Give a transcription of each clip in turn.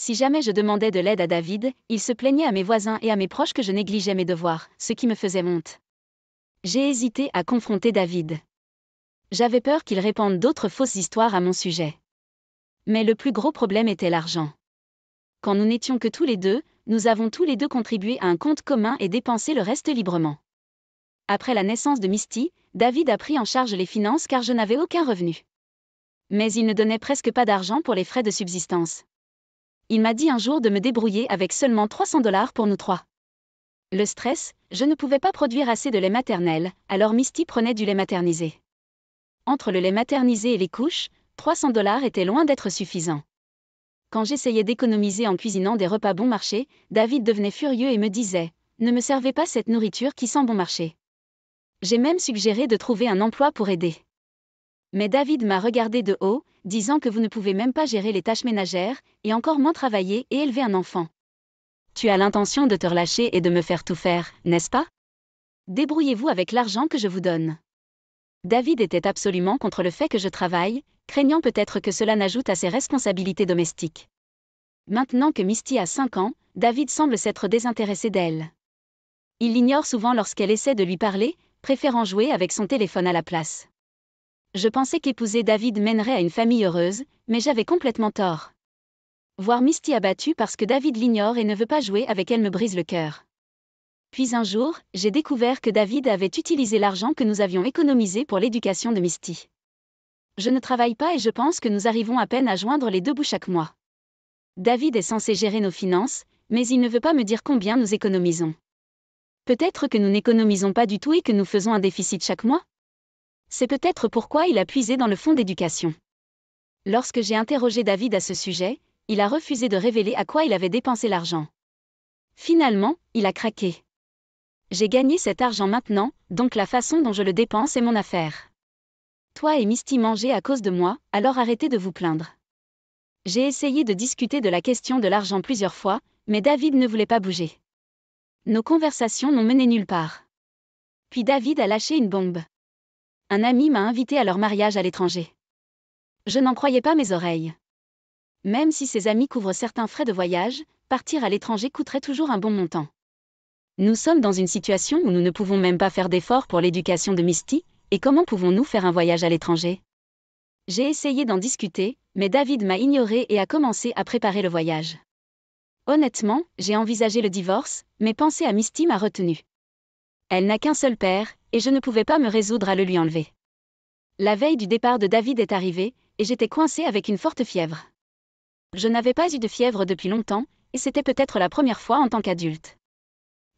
Si jamais je demandais de l'aide à David, il se plaignait à mes voisins et à mes proches que je négligeais mes devoirs, ce qui me faisait honte. J'ai hésité à confronter David. J'avais peur qu'il répande d'autres fausses histoires à mon sujet. Mais le plus gros problème était l'argent. Quand nous n'étions que tous les deux, nous avons tous les deux contribué à un compte commun et dépensé le reste librement. Après la naissance de Misty, David a pris en charge les finances car je n'avais aucun revenu. Mais il ne donnait presque pas d'argent pour les frais de subsistance. Il m'a dit un jour de me débrouiller avec seulement $300 pour nous trois. Le stress, je ne pouvais pas produire assez de lait maternel, alors Misty prenait du lait maternisé. Entre le lait maternisé et les couches, $300 étaient loin d'être suffisants. Quand j'essayais d'économiser en cuisinant des repas bon marché, David devenait furieux et me disait « Ne me servez pas cette nourriture qui sent bon marché ». J'ai même suggéré de trouver un emploi pour aider. Mais David m'a regardé de haut, disant que vous ne pouvez même pas gérer les tâches ménagères, et encore moins travailler et élever un enfant. Tu as l'intention de te relâcher et de me faire tout faire, n'est-ce pas? Débrouillez-vous avec l'argent que je vous donne. David était absolument contre le fait que je travaille, craignant peut-être que cela n'ajoute à ses responsabilités domestiques. Maintenant que Misty a 5 ans, David semble s'être désintéressé d'elle. Il l'ignore souvent lorsqu'elle essaie de lui parler, préférant jouer avec son téléphone à la place. Je pensais qu'épouser David mènerait à une famille heureuse, mais j'avais complètement tort. Voir Misty abattue parce que David l'ignore et ne veut pas jouer avec elle me brise le cœur. Puis un jour, j'ai découvert que David avait utilisé l'argent que nous avions économisé pour l'éducation de Misty. Je ne travaille pas et je pense que nous arrivons à peine à joindre les deux bouts chaque mois. David est censé gérer nos finances, mais il ne veut pas me dire combien nous économisons. Peut-être que nous n'économisons pas du tout et que nous faisons un déficit chaque mois? C'est peut-être pourquoi il a puisé dans le fonds d'éducation. Lorsque j'ai interrogé David à ce sujet, il a refusé de révéler à quoi il avait dépensé l'argent. Finalement, il a craqué. J'ai gagné cet argent maintenant, donc la façon dont je le dépense est mon affaire. Toi et Misty mangez à cause de moi, alors arrêtez de vous plaindre. J'ai essayé de discuter de la question de l'argent plusieurs fois, mais David ne voulait pas bouger. Nos conversations n'ont mené nulle part. Puis David a lâché une bombe. Un ami m'a invité à leur mariage à l'étranger. Je n'en croyais pas mes oreilles. Même si ses amis couvrent certains frais de voyage, partir à l'étranger coûterait toujours un bon montant. Nous sommes dans une situation où nous ne pouvons même pas faire d'efforts pour l'éducation de Misty, et comment pouvons-nous faire un voyage à l'étranger? J'ai essayé d'en discuter, mais David m'a ignoré et a commencé à préparer le voyage. Honnêtement, j'ai envisagé le divorce, mais penser à Misty m'a retenu. Elle n'a qu'un seul père, et je ne pouvais pas me résoudre à le lui enlever. La veille du départ de David est arrivée, et j'étais coincée avec une forte fièvre. Je n'avais pas eu de fièvre depuis longtemps, et c'était peut-être la première fois en tant qu'adulte.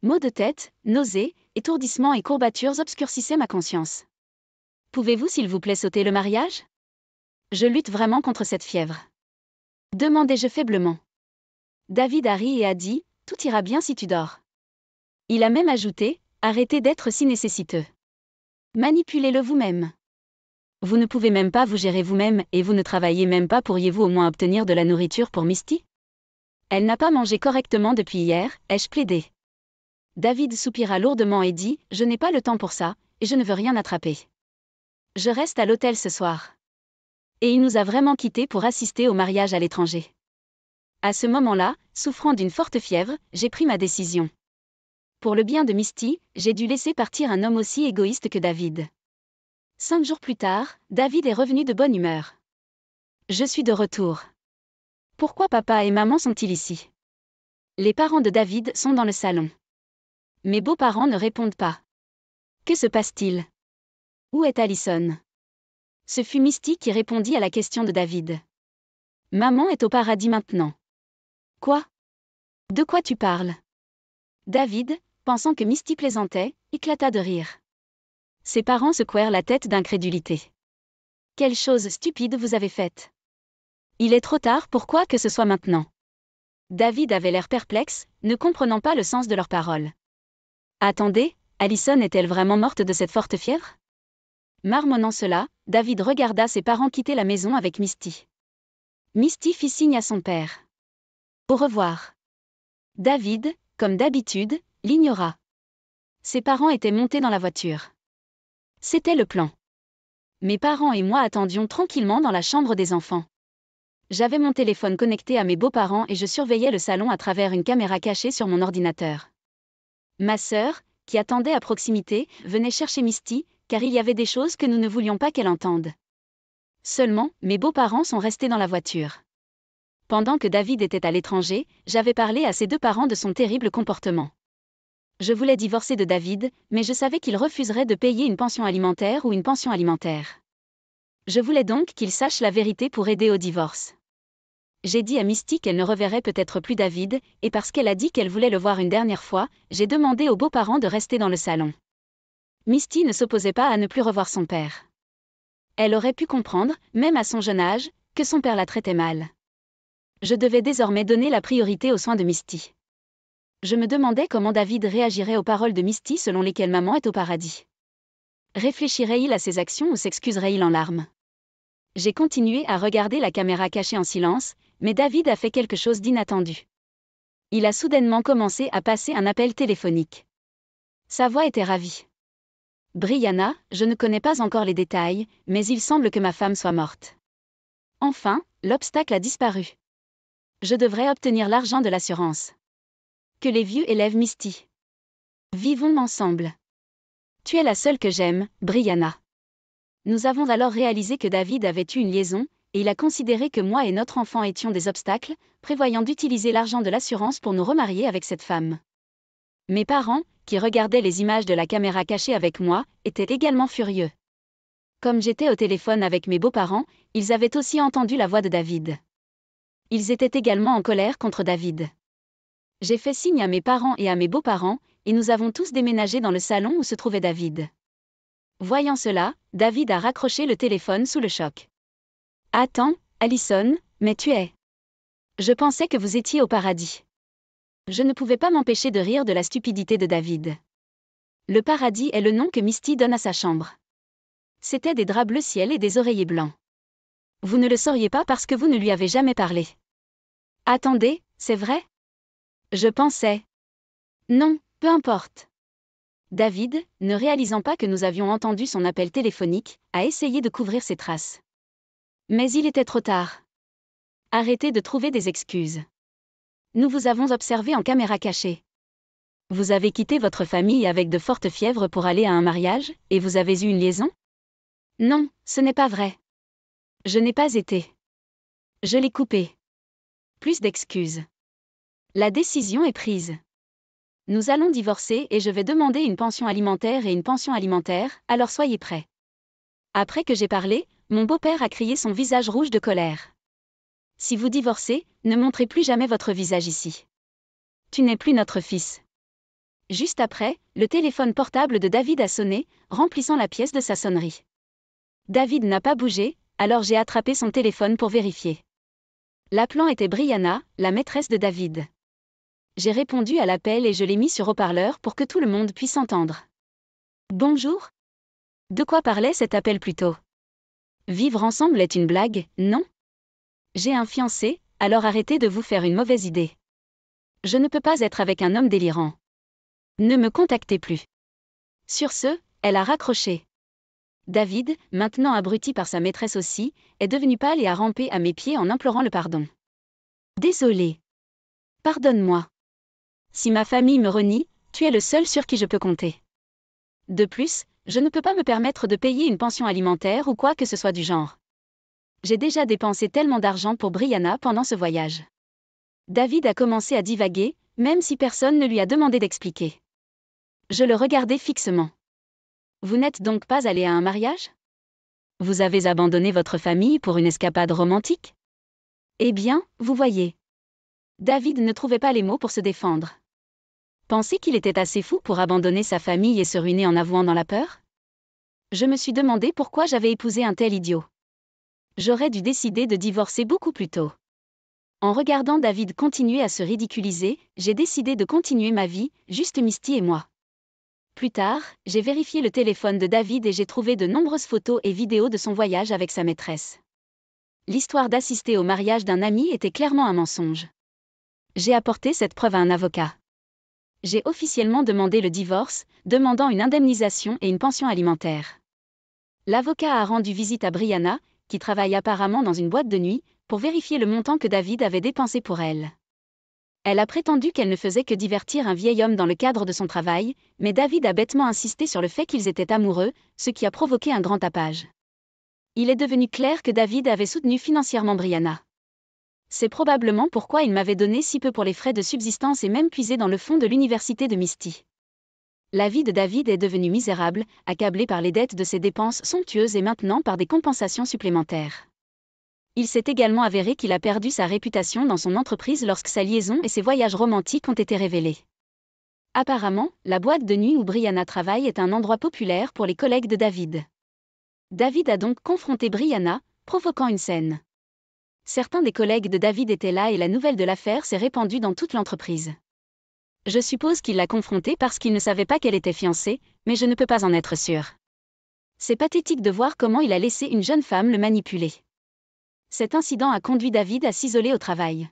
Maux de tête, nausées, étourdissements et courbatures obscurcissaient ma conscience. Pouvez-vous s'il vous plaît sauter le mariage? Je lutte vraiment contre cette fièvre. Demandai-je faiblement. David a ri et a dit, tout ira bien si tu dors. Il a même ajouté, arrêtez d'être si nécessiteux. Manipulez-le vous-même. Vous ne pouvez même pas vous gérer vous-même et vous ne travaillez même pas, pourriez-vous au moins obtenir de la nourriture pour Misty? Elle n'a pas mangé correctement depuis hier, ai-je plaidé. David soupira lourdement et dit, je n'ai pas le temps pour ça, et je ne veux rien attraper. Je reste à l'hôtel ce soir. Et il nous a vraiment quittés pour assister au mariage à l'étranger. À ce moment-là, souffrant d'une forte fièvre, j'ai pris ma décision. Pour le bien de Misty, j'ai dû laisser partir un homme aussi égoïste que David. 5 jours plus tard, David est revenu de bonne humeur. Je suis de retour. Pourquoi papa et maman sont-ils ici? Les parents de David sont dans le salon. Mes beaux-parents ne répondent pas. Que se passe-t-il? Où est Allison? Ce fut Misty qui répondit à la question de David. Maman est au paradis maintenant. Quoi? De quoi tu parles? David, pensant que Misty plaisantait, éclata de rire. Ses parents secouèrent la tête d'incrédulité. Quelle chose stupide vous avez faite? Il est trop tard pour quoi que ce soit maintenant. David avait l'air perplexe, ne comprenant pas le sens de leurs paroles. Attendez, Allison est-elle vraiment morte de cette forte fièvre? Marmonnant cela, David regarda ses parents quitter la maison avec Misty. Misty fit signe à son père. Au revoir. David, comme d'habitude, l'ignora. Ses parents étaient montés dans la voiture. C'était le plan. Mes parents et moi attendions tranquillement dans la chambre des enfants. J'avais mon téléphone connecté à mes beaux-parents et je surveillais le salon à travers une caméra cachée sur mon ordinateur. Ma sœur, qui attendait à proximité, venait chercher Misty, car il y avait des choses que nous ne voulions pas qu'elle entende. Seulement, mes beaux-parents sont restés dans la voiture. Pendant que David était à l'étranger, j'avais parlé à ses deux parents de son terrible comportement. Je voulais divorcer de David, mais je savais qu'il refuserait de payer une pension alimentaire ou une pension alimentaire. Je voulais donc qu'il sache la vérité pour aider au divorce. J'ai dit à Misty qu'elle ne reverrait peut-être plus David, et parce qu'elle a dit qu'elle voulait le voir une dernière fois, j'ai demandé aux beaux-parents de rester dans le salon. Misty ne s'opposait pas à ne plus revoir son père. Elle aurait pu comprendre, même à son jeune âge, que son père la traitait mal. Je devais désormais donner la priorité aux soins de Misty. Je me demandais comment David réagirait aux paroles de Misty selon lesquelles maman est au paradis. Réfléchirait-il à ses actions ou s'excuserait-il en larmes? J'ai continué à regarder la caméra cachée en silence, mais David a fait quelque chose d'inattendu. Il a soudainement commencé à passer un appel téléphonique. Sa voix était ravie. Brianna, je ne connais pas encore les détails, mais il semble que ma femme soit morte. Enfin, l'obstacle a disparu. Je devrais obtenir l'argent de l'assurance. Que les vieux élèvent Misty. Vivons ensemble. Tu es la seule que j'aime, Brianna. Nous avons alors réalisé que David avait eu une liaison, et il a considéré que moi et notre enfant étions des obstacles, prévoyant d'utiliser l'argent de l'assurance pour nous remarier avec cette femme. Mes parents, qui regardaient les images de la caméra cachée avec moi, étaient également furieux. Comme j'étais au téléphone avec mes beaux-parents, ils avaient aussi entendu la voix de David. Ils étaient également en colère contre David. J'ai fait signe à mes parents et à mes beaux-parents, et nous avons tous déménagé dans le salon où se trouvait David. Voyant cela, David a raccroché le téléphone sous le choc. « Attends, Allison, mais tu es... Je pensais que vous étiez au paradis. » Je ne pouvais pas m'empêcher de rire de la stupidité de David. Le paradis est le nom que Misty donne à sa chambre. C'était des draps bleu ciel et des oreillers blancs. Vous ne le sauriez pas parce que vous ne lui avez jamais parlé. Attendez, c'est vrai? Je pensais. Non, peu importe. David, ne réalisant pas que nous avions entendu son appel téléphonique, a essayé de couvrir ses traces. Mais il était trop tard. Arrêtez de trouver des excuses. Nous vous avons observé en caméra cachée. Vous avez quitté votre famille avec de fortes fièvres pour aller à un mariage, et vous avez eu une liaison? Non, ce n'est pas vrai. Je n'ai pas été. Je l'ai coupé. Plus d'excuses. La décision est prise. Nous allons divorcer et je vais demander une pension alimentaire et une pension alimentaire, alors soyez prêts. Après que j'ai parlé, mon beau-père a crié son visage rouge de colère. Si vous divorcez, ne montrez plus jamais votre visage ici. Tu n'es plus notre fils. Juste après, le téléphone portable de David a sonné, remplissant la pièce de sa sonnerie. David n'a pas bougé, alors j'ai attrapé son téléphone pour vérifier. L'appelant était Brianna, la maîtresse de David. J'ai répondu à l'appel et je l'ai mis sur haut-parleur pour que tout le monde puisse entendre. Bonjour. De quoi parlait cet appel plus tôt? Vivre ensemble est une blague, non? J'ai un fiancé, alors arrêtez de vous faire une mauvaise idée. Je ne peux pas être avec un homme délirant. Ne me contactez plus. Sur ce, elle a raccroché. David, maintenant abruti par sa maîtresse aussi, est devenu pâle et a rampé à mes pieds en implorant le pardon. Désolé. Pardonne-moi. Si ma famille me renie, tu es le seul sur qui je peux compter. De plus, je ne peux pas me permettre de payer une pension alimentaire ou quoi que ce soit du genre. J'ai déjà dépensé tellement d'argent pour Brianna pendant ce voyage. David a commencé à divaguer, même si personne ne lui a demandé d'expliquer. Je le regardais fixement. Vous n'êtes donc pas allé à un mariage? Vous avez abandonné votre famille pour une escapade romantique? Eh bien, vous voyez. David ne trouvait pas les mots pour se défendre. Pensez qu'il était assez fou pour abandonner sa famille et se ruiner en avouant dans la peur? Je me suis demandé pourquoi j'avais épousé un tel idiot. J'aurais dû décider de divorcer beaucoup plus tôt. En regardant David continuer à se ridiculiser, j'ai décidé de continuer ma vie, juste Misty et moi. Plus tard, j'ai vérifié le téléphone de David et j'ai trouvé de nombreuses photos et vidéos de son voyage avec sa maîtresse. L'histoire d'assister au mariage d'un ami était clairement un mensonge. J'ai apporté cette preuve à un avocat. J'ai officiellement demandé le divorce, demandant une indemnisation et une pension alimentaire. L'avocat a rendu visite à Brianna, qui travaille apparemment dans une boîte de nuit, pour vérifier le montant que David avait dépensé pour elle. Elle a prétendu qu'elle ne faisait que divertir un vieil homme dans le cadre de son travail, mais David a bêtement insisté sur le fait qu'ils étaient amoureux, ce qui a provoqué un grand tapage. Il est devenu clair que David avait soutenu financièrement Brianna. C'est probablement pourquoi il m'avait donné si peu pour les frais de subsistance et même puisé dans le fonds de l'université de Misty. La vie de David est devenue misérable, accablé par les dettes de ses dépenses somptueuses et maintenant par des compensations supplémentaires. Il s'est également avéré qu'il a perdu sa réputation dans son entreprise lorsque sa liaison et ses voyages romantiques ont été révélés. Apparemment, la boîte de nuit où Brianna travaille est un endroit populaire pour les collègues de David. David a donc confronté Brianna, provoquant une scène. Certains des collègues de David étaient là et la nouvelle de l'affaire s'est répandue dans toute l'entreprise. Je suppose qu'il l'a confrontée parce qu'il ne savait pas qu'elle était fiancée, mais je ne peux pas en être sûr. C'est pathétique de voir comment il a laissé une jeune femme le manipuler. Cet incident a conduit David à s'isoler au travail.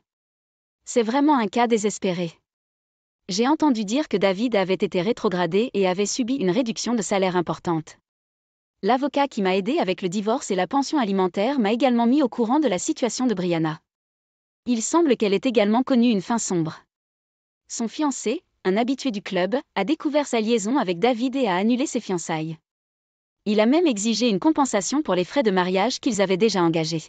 C'est vraiment un cas désespéré. J'ai entendu dire que David avait été rétrogradé et avait subi une réduction de salaire importante. L'avocat qui m'a aidé avec le divorce et la pension alimentaire m'a également mis au courant de la situation de Brianna. Il semble qu'elle ait également connu une fin sombre. Son fiancé, un habitué du club, a découvert sa liaison avec David et a annulé ses fiançailles. Il a même exigé une compensation pour les frais de mariage qu'ils avaient déjà engagés.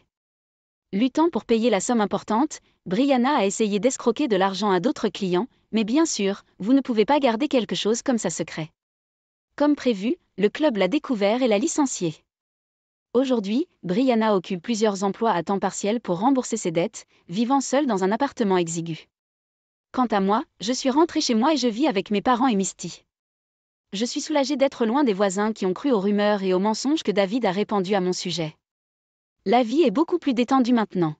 Luttant pour payer la somme importante, Brianna a essayé d'escroquer de l'argent à d'autres clients, mais bien sûr, vous ne pouvez pas garder quelque chose comme ça secret. Comme prévu, le club l'a découvert et l'a licencié. Aujourd'hui, Brianna occupe plusieurs emplois à temps partiel pour rembourser ses dettes, vivant seule dans un appartement exigu. Quant à moi, je suis rentrée chez moi et je vis avec mes parents et Misty. Je suis soulagée d'être loin des voisins qui ont cru aux rumeurs et aux mensonges que David a répandus à mon sujet. La vie est beaucoup plus détendue maintenant.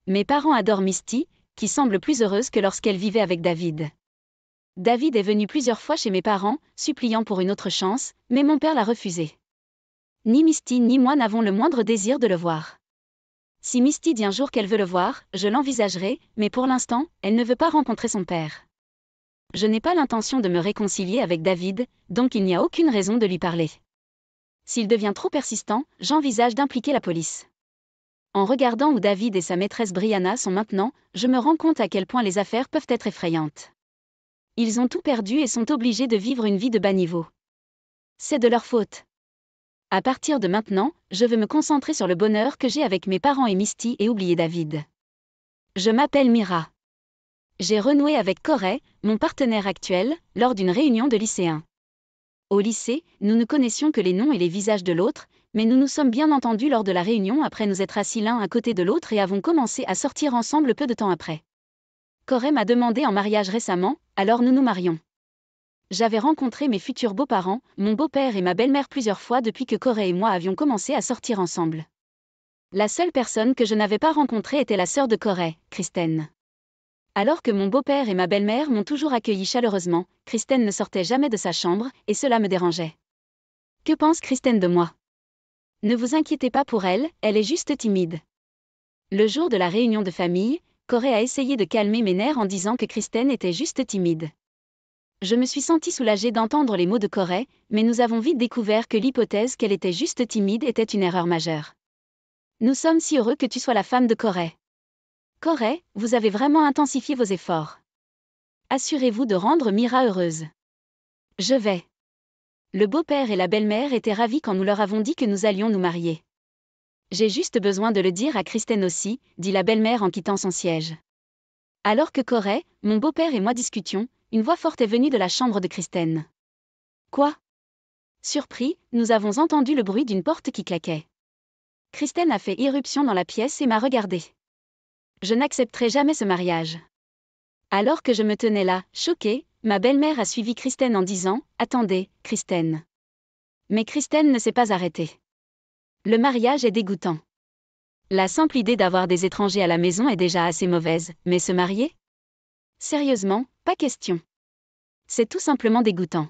Mes parents adorent Misty, qui semble plus heureuse que lorsqu'elle vivait avec David. David est venu plusieurs fois chez mes parents, suppliant pour une autre chance, mais mon père l'a refusé. Ni Misty ni moi n'avons le moindre désir de le voir. Si Misty dit un jour qu'elle veut le voir, je l'envisagerai, mais pour l'instant, elle ne veut pas rencontrer son père. Je n'ai pas l'intention de me réconcilier avec David, donc il n'y a aucune raison de lui parler. S'il devient trop persistant, j'envisage d'impliquer la police. En regardant où David et sa maîtresse Brianna sont maintenant, je me rends compte à quel point les affaires peuvent être effrayantes. Ils ont tout perdu et sont obligés de vivre une vie de bas niveau. C'est de leur faute. À partir de maintenant, je veux me concentrer sur le bonheur que j'ai avec mes parents et Misty et oublier David. Je m'appelle Mira. J'ai renoué avec Corey, mon partenaire actuel, lors d'une réunion de lycéens. Au lycée, nous ne connaissions que les noms et les visages de l'autre, mais nous nous sommes bien entendus lors de la réunion après nous être assis l'un à côté de l'autre et avons commencé à sortir ensemble peu de temps après. Corey m'a demandé en mariage récemment, alors nous nous marions. J'avais rencontré mes futurs beaux-parents, mon beau-père et ma belle-mère plusieurs fois depuis que Corey et moi avions commencé à sortir ensemble. La seule personne que je n'avais pas rencontrée était la sœur de Corey, Kristen. Alors que mon beau-père et ma belle-mère m'ont toujours accueilli chaleureusement, Kristen ne sortait jamais de sa chambre, et cela me dérangeait. Que pense Kristen de moi? Ne vous inquiétez pas pour elle, elle est juste timide. Le jour de la réunion de famille, Corey a essayé de calmer mes nerfs en disant que Kristen était juste timide. Je me suis sentie soulagée d'entendre les mots de Corey, mais nous avons vite découvert que l'hypothèse qu'elle était juste timide était une erreur majeure. Nous sommes si heureux que tu sois la femme de Corey. Corey, vous avez vraiment intensifié vos efforts. Assurez-vous de rendre Mira heureuse. Je vais. Le beau-père et la belle-mère étaient ravis quand nous leur avons dit que nous allions nous marier. J'ai juste besoin de le dire à Kristen aussi, dit la belle-mère en quittant son siège. Alors que Corey, mon beau-père et moi discutions, une voix forte est venue de la chambre de Kristen. Quoi? Surpris, nous avons entendu le bruit d'une porte qui claquait. Kristen a fait irruption dans la pièce et m'a regardée. Je n'accepterai jamais ce mariage. Alors que je me tenais là, choquée, ma belle-mère a suivi Kristen en disant « Attendez, Kristen. » Mais Kristen ne s'est pas arrêtée. Le mariage est dégoûtant. La simple idée d'avoir des étrangers à la maison est déjà assez mauvaise, mais se marier? Sérieusement, pas question. C'est tout simplement dégoûtant.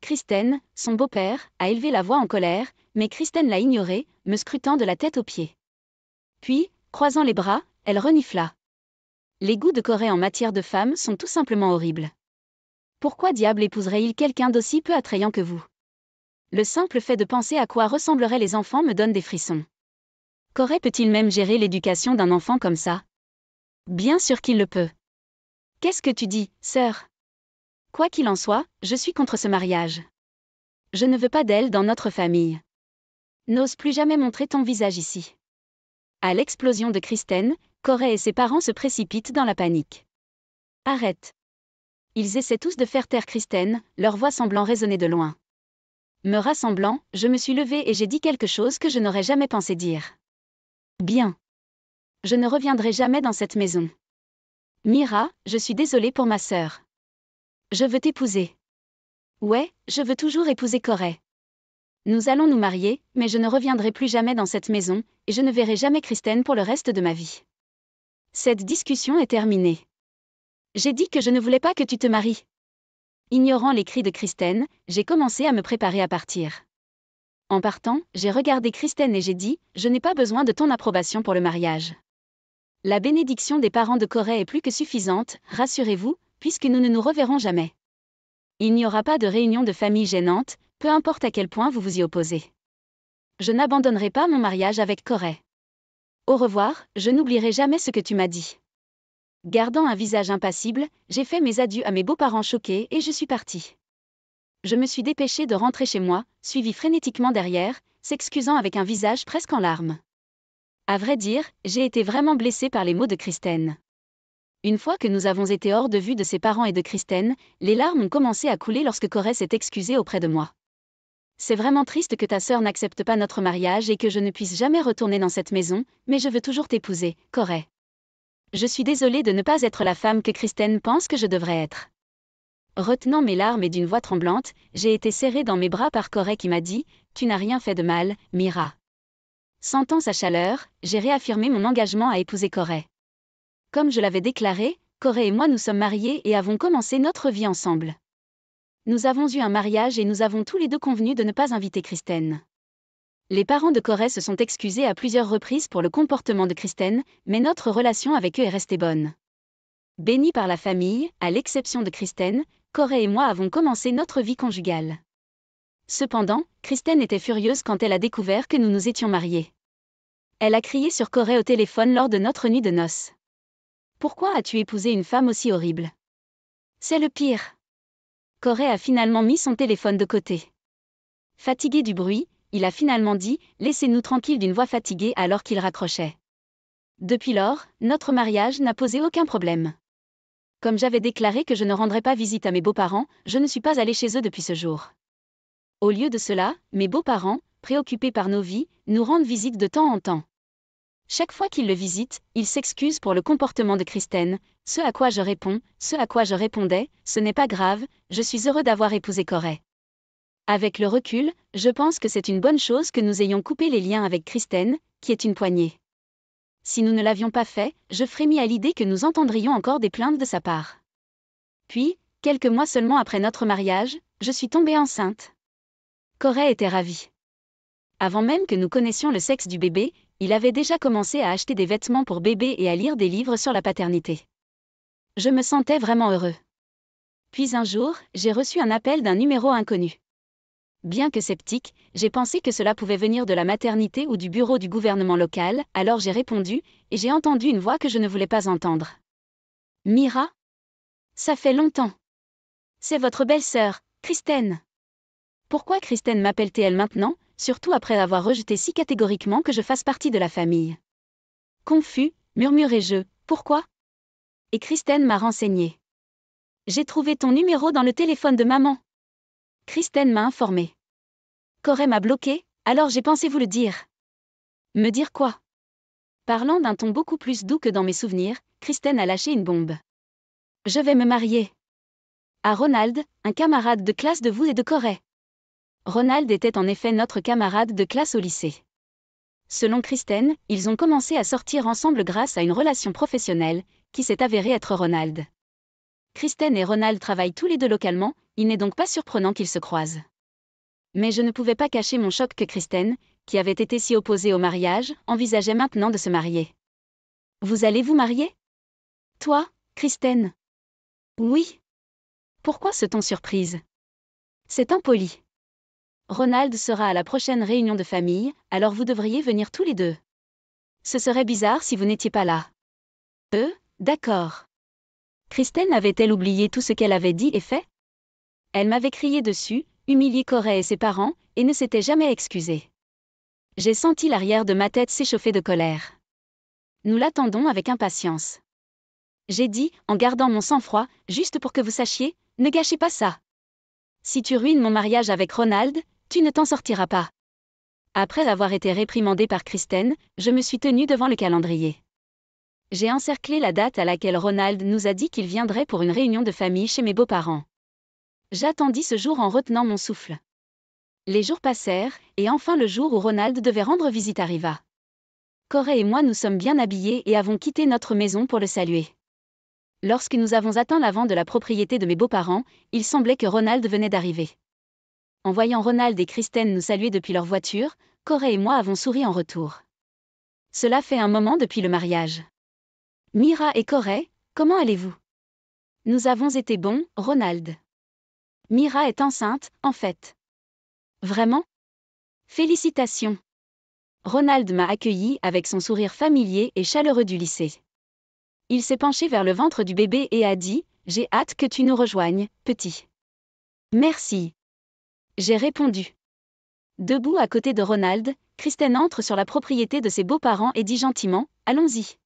Kristen, son beau-père, a élevé la voix en colère, mais Kristen l'a ignoré, me scrutant de la tête aux pieds. Puis, croisant les bras, elle renifla. Les goûts de Corey en matière de femmes sont tout simplement horribles. Pourquoi diable épouserait-il quelqu'un d'aussi peu attrayant que vous? Le simple fait de penser à quoi ressembleraient les enfants me donne des frissons. Corey peut-il même gérer l'éducation d'un enfant comme ça? Bien sûr qu'il le peut. Qu'est-ce que tu dis, sœur? Quoi qu'il en soit, je suis contre ce mariage. Je ne veux pas d'elle dans notre famille. N'ose plus jamais montrer ton visage ici. À l'explosion de Kristen, Corey et ses parents se précipitent dans la panique. Arrête. Ils essaient tous de faire taire Kristen, leur voix semblant résonner de loin. Me rassemblant, je me suis levée et j'ai dit quelque chose que je n'aurais jamais pensé dire. Bien. Je ne reviendrai jamais dans cette maison. Mira, je suis désolée pour ma sœur. Je veux t'épouser. Ouais, je veux toujours épouser Corey. Nous allons nous marier, mais je ne reviendrai plus jamais dans cette maison, et je ne verrai jamais Kristen pour le reste de ma vie. Cette discussion est terminée. J'ai dit que je ne voulais pas que tu te maries. Ignorant les cris de Kristen, j'ai commencé à me préparer à partir. En partant, j'ai regardé Kristen et j'ai dit, je n'ai pas besoin de ton approbation pour le mariage. La bénédiction des parents de Corey est plus que suffisante, rassurez-vous, puisque nous ne nous reverrons jamais. Il n'y aura pas de réunion de famille gênante, peu importe à quel point vous vous y opposez. Je n'abandonnerai pas mon mariage avec Corey. Au revoir, je n'oublierai jamais ce que tu m'as dit. Gardant un visage impassible, j'ai fait mes adieux à mes beaux-parents choqués et je suis partie. Je me suis dépêchée de rentrer chez moi, suivie frénétiquement derrière, s'excusant avec un visage presque en larmes. À vrai dire, j'ai été vraiment blessée par les mots de Kristen. Une fois que nous avons été hors de vue de ses parents et de Kristen, les larmes ont commencé à couler lorsque Corey s'est excusé auprès de moi. C'est vraiment triste que ta sœur n'accepte pas notre mariage et que je ne puisse jamais retourner dans cette maison, mais je veux toujours t'épouser, Corey. Je suis désolée de ne pas être la femme que Kristen pense que je devrais être. Retenant mes larmes et d'une voix tremblante, j'ai été serrée dans mes bras par Corey qui m'a dit « Tu n'as rien fait de mal, Mira ». Sentant sa chaleur, j'ai réaffirmé mon engagement à épouser Corey. Comme je l'avais déclaré, Corey et moi nous sommes mariés et avons commencé notre vie ensemble. Nous avons eu un mariage et nous avons tous les deux convenu de ne pas inviter Kristen. Les parents de Corey se sont excusés à plusieurs reprises pour le comportement de Kristen, mais notre relation avec eux est restée bonne. Bénis par la famille, à l'exception de Kristen, Corey et moi avons commencé notre vie conjugale. Cependant, Kristen était furieuse quand elle a découvert que nous nous étions mariés. Elle a crié sur Corey au téléphone lors de notre nuit de noces. Pourquoi as-tu épousé une femme aussi horrible? C'est le pire. Corey a finalement mis son téléphone de côté. Fatigué du bruit, il a finalement dit « Laissez-nous tranquilles » d'une voix fatiguée alors qu'il raccrochait. Depuis lors, notre mariage n'a posé aucun problème. Comme j'avais déclaré que je ne rendrais pas visite à mes beaux-parents, je ne suis pas allée chez eux depuis ce jour. Au lieu de cela, mes beaux-parents, préoccupés par nos vies, nous rendent visite de temps en temps. Chaque fois qu'ils le visitent, ils s'excusent pour le comportement de Kristen, ce à quoi je répondais, ce n'est pas grave, je suis heureux d'avoir épousé Corey. Avec le recul, je pense que c'est une bonne chose que nous ayons coupé les liens avec Kristen, qui est une poignée. Si nous ne l'avions pas fait, je frémis à l'idée que nous entendrions encore des plaintes de sa part. Puis, quelques mois seulement après notre mariage, je suis tombée enceinte. Corey était ravi. Avant même que nous connaissions le sexe du bébé, il avait déjà commencé à acheter des vêtements pour bébé et à lire des livres sur la paternité. Je me sentais vraiment heureux. Puis un jour, j'ai reçu un appel d'un numéro inconnu. Bien que sceptique, j'ai pensé que cela pouvait venir de la maternité ou du bureau du gouvernement local, alors j'ai répondu, et j'ai entendu une voix que je ne voulais pas entendre. Mira? Ça fait longtemps. C'est votre belle-sœur, Kristen. Pourquoi Kristen m'appelle-t-elle maintenant, surtout après avoir rejeté si catégoriquement que je fasse partie de la famille? Confus, murmurai-je, pourquoi? Et Kristen m'a renseigné. J'ai trouvé ton numéro dans le téléphone de maman. Kristen m'a informé. Corey m'a bloqué, alors j'ai pensé vous le dire. Me dire quoi? Parlant d'un ton beaucoup plus doux que dans mes souvenirs, Kristen a lâché une bombe. Je vais me marier. À Ronald, un camarade de classe de vous et de Corey. Ronald était en effet notre camarade de classe au lycée. Selon Kristen, ils ont commencé à sortir ensemble grâce à une relation professionnelle, qui s'est avérée être Ronald. Kristen et Ronald travaillent tous les deux localement, il n'est donc pas surprenant qu'ils se croisent. Mais je ne pouvais pas cacher mon choc que Kristen, qui avait été si opposée au mariage, envisageait maintenant de se marier. Vous allez vous marier? Toi, Kristen? Oui. Pourquoi ce ton surprise? C'est impoli. Ronald sera à la prochaine réunion de famille, alors vous devriez venir tous les deux. Ce serait bizarre si vous n'étiez pas là. D'accord. Kristen avait-elle oublié tout ce qu'elle avait dit et fait? Elle m'avait crié dessus, humilié Corey et ses parents, et ne s'était jamais excusée. J'ai senti l'arrière de ma tête s'échauffer de colère. Nous l'attendons avec impatience. J'ai dit, en gardant mon sang-froid, juste pour que vous sachiez, ne gâchez pas ça. Si tu ruines mon mariage avec Ronald, tu ne t'en sortiras pas. Après avoir été réprimandée par Kristen, je me suis tenue devant le calendrier. J'ai encerclé la date à laquelle Ronald nous a dit qu'il viendrait pour une réunion de famille chez mes beaux-parents. J'attendis ce jour en retenant mon souffle. Les jours passèrent, et enfin le jour où Ronald devait rendre visite arriva. Corey et moi nous sommes bien habillés et avons quitté notre maison pour le saluer. Lorsque nous avons atteint l'avant de la propriété de mes beaux-parents, il semblait que Ronald venait d'arriver. En voyant Ronald et Kristen nous saluer depuis leur voiture, Corey et moi avons souri en retour. Cela fait un moment depuis le mariage. Mira et Corey, comment allez-vous? Nous avons été bons, Ronald. Mira est enceinte, en fait. Vraiment? Félicitations. Ronald m'a accueilli avec son sourire familier et chaleureux du lycée. Il s'est penché vers le ventre du bébé et a dit, « J'ai hâte que tu nous rejoignes, petit. » Merci. J'ai répondu. Debout à côté de Ronald, Kristen entre sur la propriété de ses beaux-parents et dit gentiment, « Allons-y. »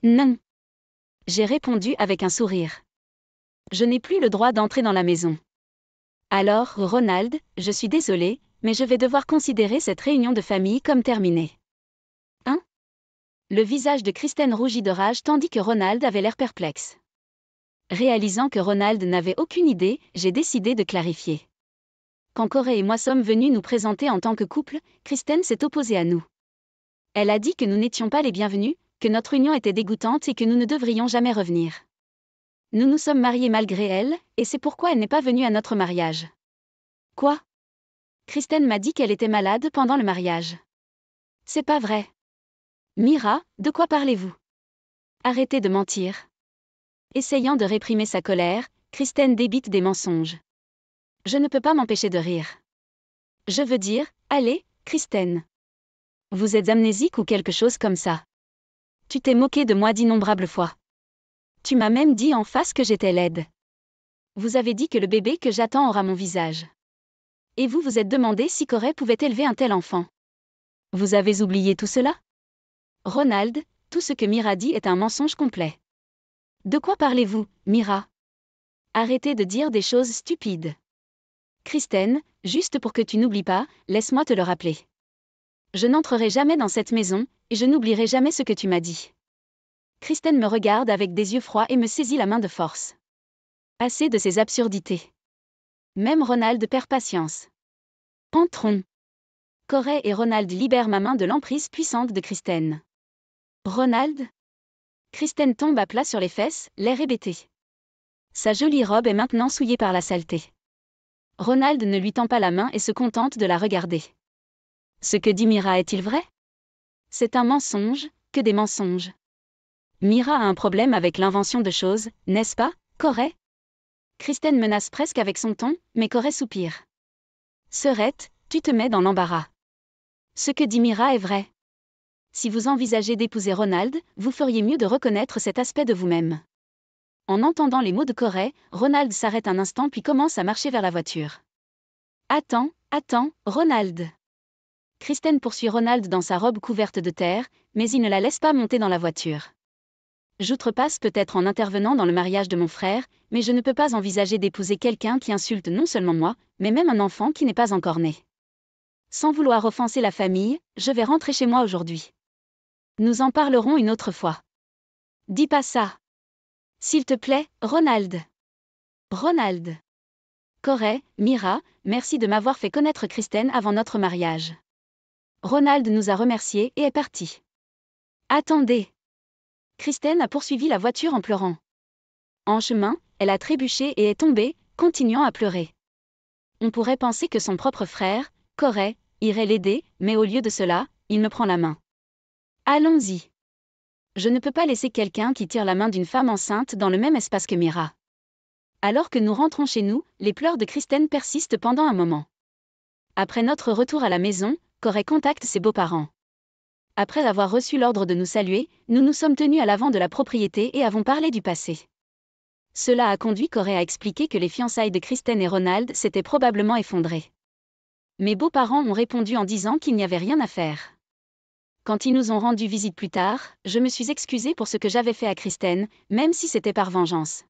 Non. J'ai répondu avec un sourire. Je n'ai plus le droit d'entrer dans la maison. Alors, Ronald, je suis désolée, mais je vais devoir considérer cette réunion de famille comme terminée. Hein? Le visage de Kristen rougit de rage tandis que Ronald avait l'air perplexe. Réalisant que Ronald n'avait aucune idée, j'ai décidé de clarifier. Quand Corey et moi sommes venus nous présenter en tant que couple, Kristen s'est opposée à nous. Elle a dit que nous n'étions pas les bienvenus, que notre union était dégoûtante et que nous ne devrions jamais revenir. Nous nous sommes mariés malgré elle, et c'est pourquoi elle n'est pas venue à notre mariage. Quoi? Kristen m'a dit qu'elle était malade pendant le mariage. C'est pas vrai. Mira, de quoi parlez-vous? Arrêtez de mentir. Essayant de réprimer sa colère, Kristen débite des mensonges. Je ne peux pas m'empêcher de rire. Je veux dire, allez, Kristen. Vous êtes amnésique ou quelque chose comme ça. Tu t'es moqué de moi d'innombrables fois. Tu m'as même dit en face que j'étais laide. Vous avez dit que le bébé que j'attends aura mon visage. Et vous vous êtes demandé si Corey pouvait élever un tel enfant. Vous avez oublié tout cela? Ronald, tout ce que Mira dit est un mensonge complet. De quoi parlez-vous, Mira? Arrêtez de dire des choses stupides. Kristen, juste pour que tu n'oublies pas, laisse-moi te le rappeler. Je n'entrerai jamais dans cette maison, et je n'oublierai jamais ce que tu m'as dit. Kristen me regarde avec des yeux froids et me saisit la main de force. Assez de ces absurdités. Même Ronald perd patience. Entrons. Corey et Ronald libèrent ma main de l'emprise puissante de Kristen. Ronald? Kristen tombe à plat sur les fesses, l'air hébété. Sa jolie robe est maintenant souillée par la saleté. Ronald ne lui tend pas la main et se contente de la regarder. Ce que dit Mira est-il vrai? C'est un mensonge, que des mensonges. Mira a un problème avec l'invention de choses, n'est-ce pas, Corey? Kristen menace presque avec son ton, mais Corey soupire. Serette, tu te mets dans l'embarras. Ce que dit Mira est vrai. Si vous envisagez d'épouser Ronald, vous feriez mieux de reconnaître cet aspect de vous-même. En entendant les mots de Corey, Ronald s'arrête un instant puis commence à marcher vers la voiture. Attends, Ronald. Kristen poursuit Ronald dans sa robe couverte de terre, mais il ne la laisse pas monter dans la voiture. J'outrepasse peut-être en intervenant dans le mariage de mon frère, mais je ne peux pas envisager d'épouser quelqu'un qui insulte non seulement moi, mais même un enfant qui n'est pas encore né. Sans vouloir offenser la famille, je vais rentrer chez moi aujourd'hui. Nous en parlerons une autre fois. Dis pas ça. S'il te plaît, Ronald. Ronald. Corey, Mira, merci de m'avoir fait connaître Kristen avant notre mariage. Ronald nous a remerciés et est parti. Attendez. Kristen a poursuivi la voiture en pleurant. En chemin, elle a trébuché et est tombée, continuant à pleurer. On pourrait penser que son propre frère, Corey, irait l'aider, mais au lieu de cela, il me prend la main. Allons-y. Je ne peux pas laisser quelqu'un qui tire la main d'une femme enceinte dans le même espace que Mira. Alors que nous rentrons chez nous, les pleurs de Kristen persistent pendant un moment. Après notre retour à la maison, Corey contacte ses beaux-parents. Après avoir reçu l'ordre de nous saluer, nous nous sommes tenus à l'avant de la propriété et avons parlé du passé. Cela a conduit Corey à expliquer que les fiançailles de Kristen et Ronald s'étaient probablement effondrées. Mes beaux-parents ont répondu en disant qu'il n'y avait rien à faire. Quand ils nous ont rendu visite plus tard, je me suis excusée pour ce que j'avais fait à Kristen, même si c'était par vengeance.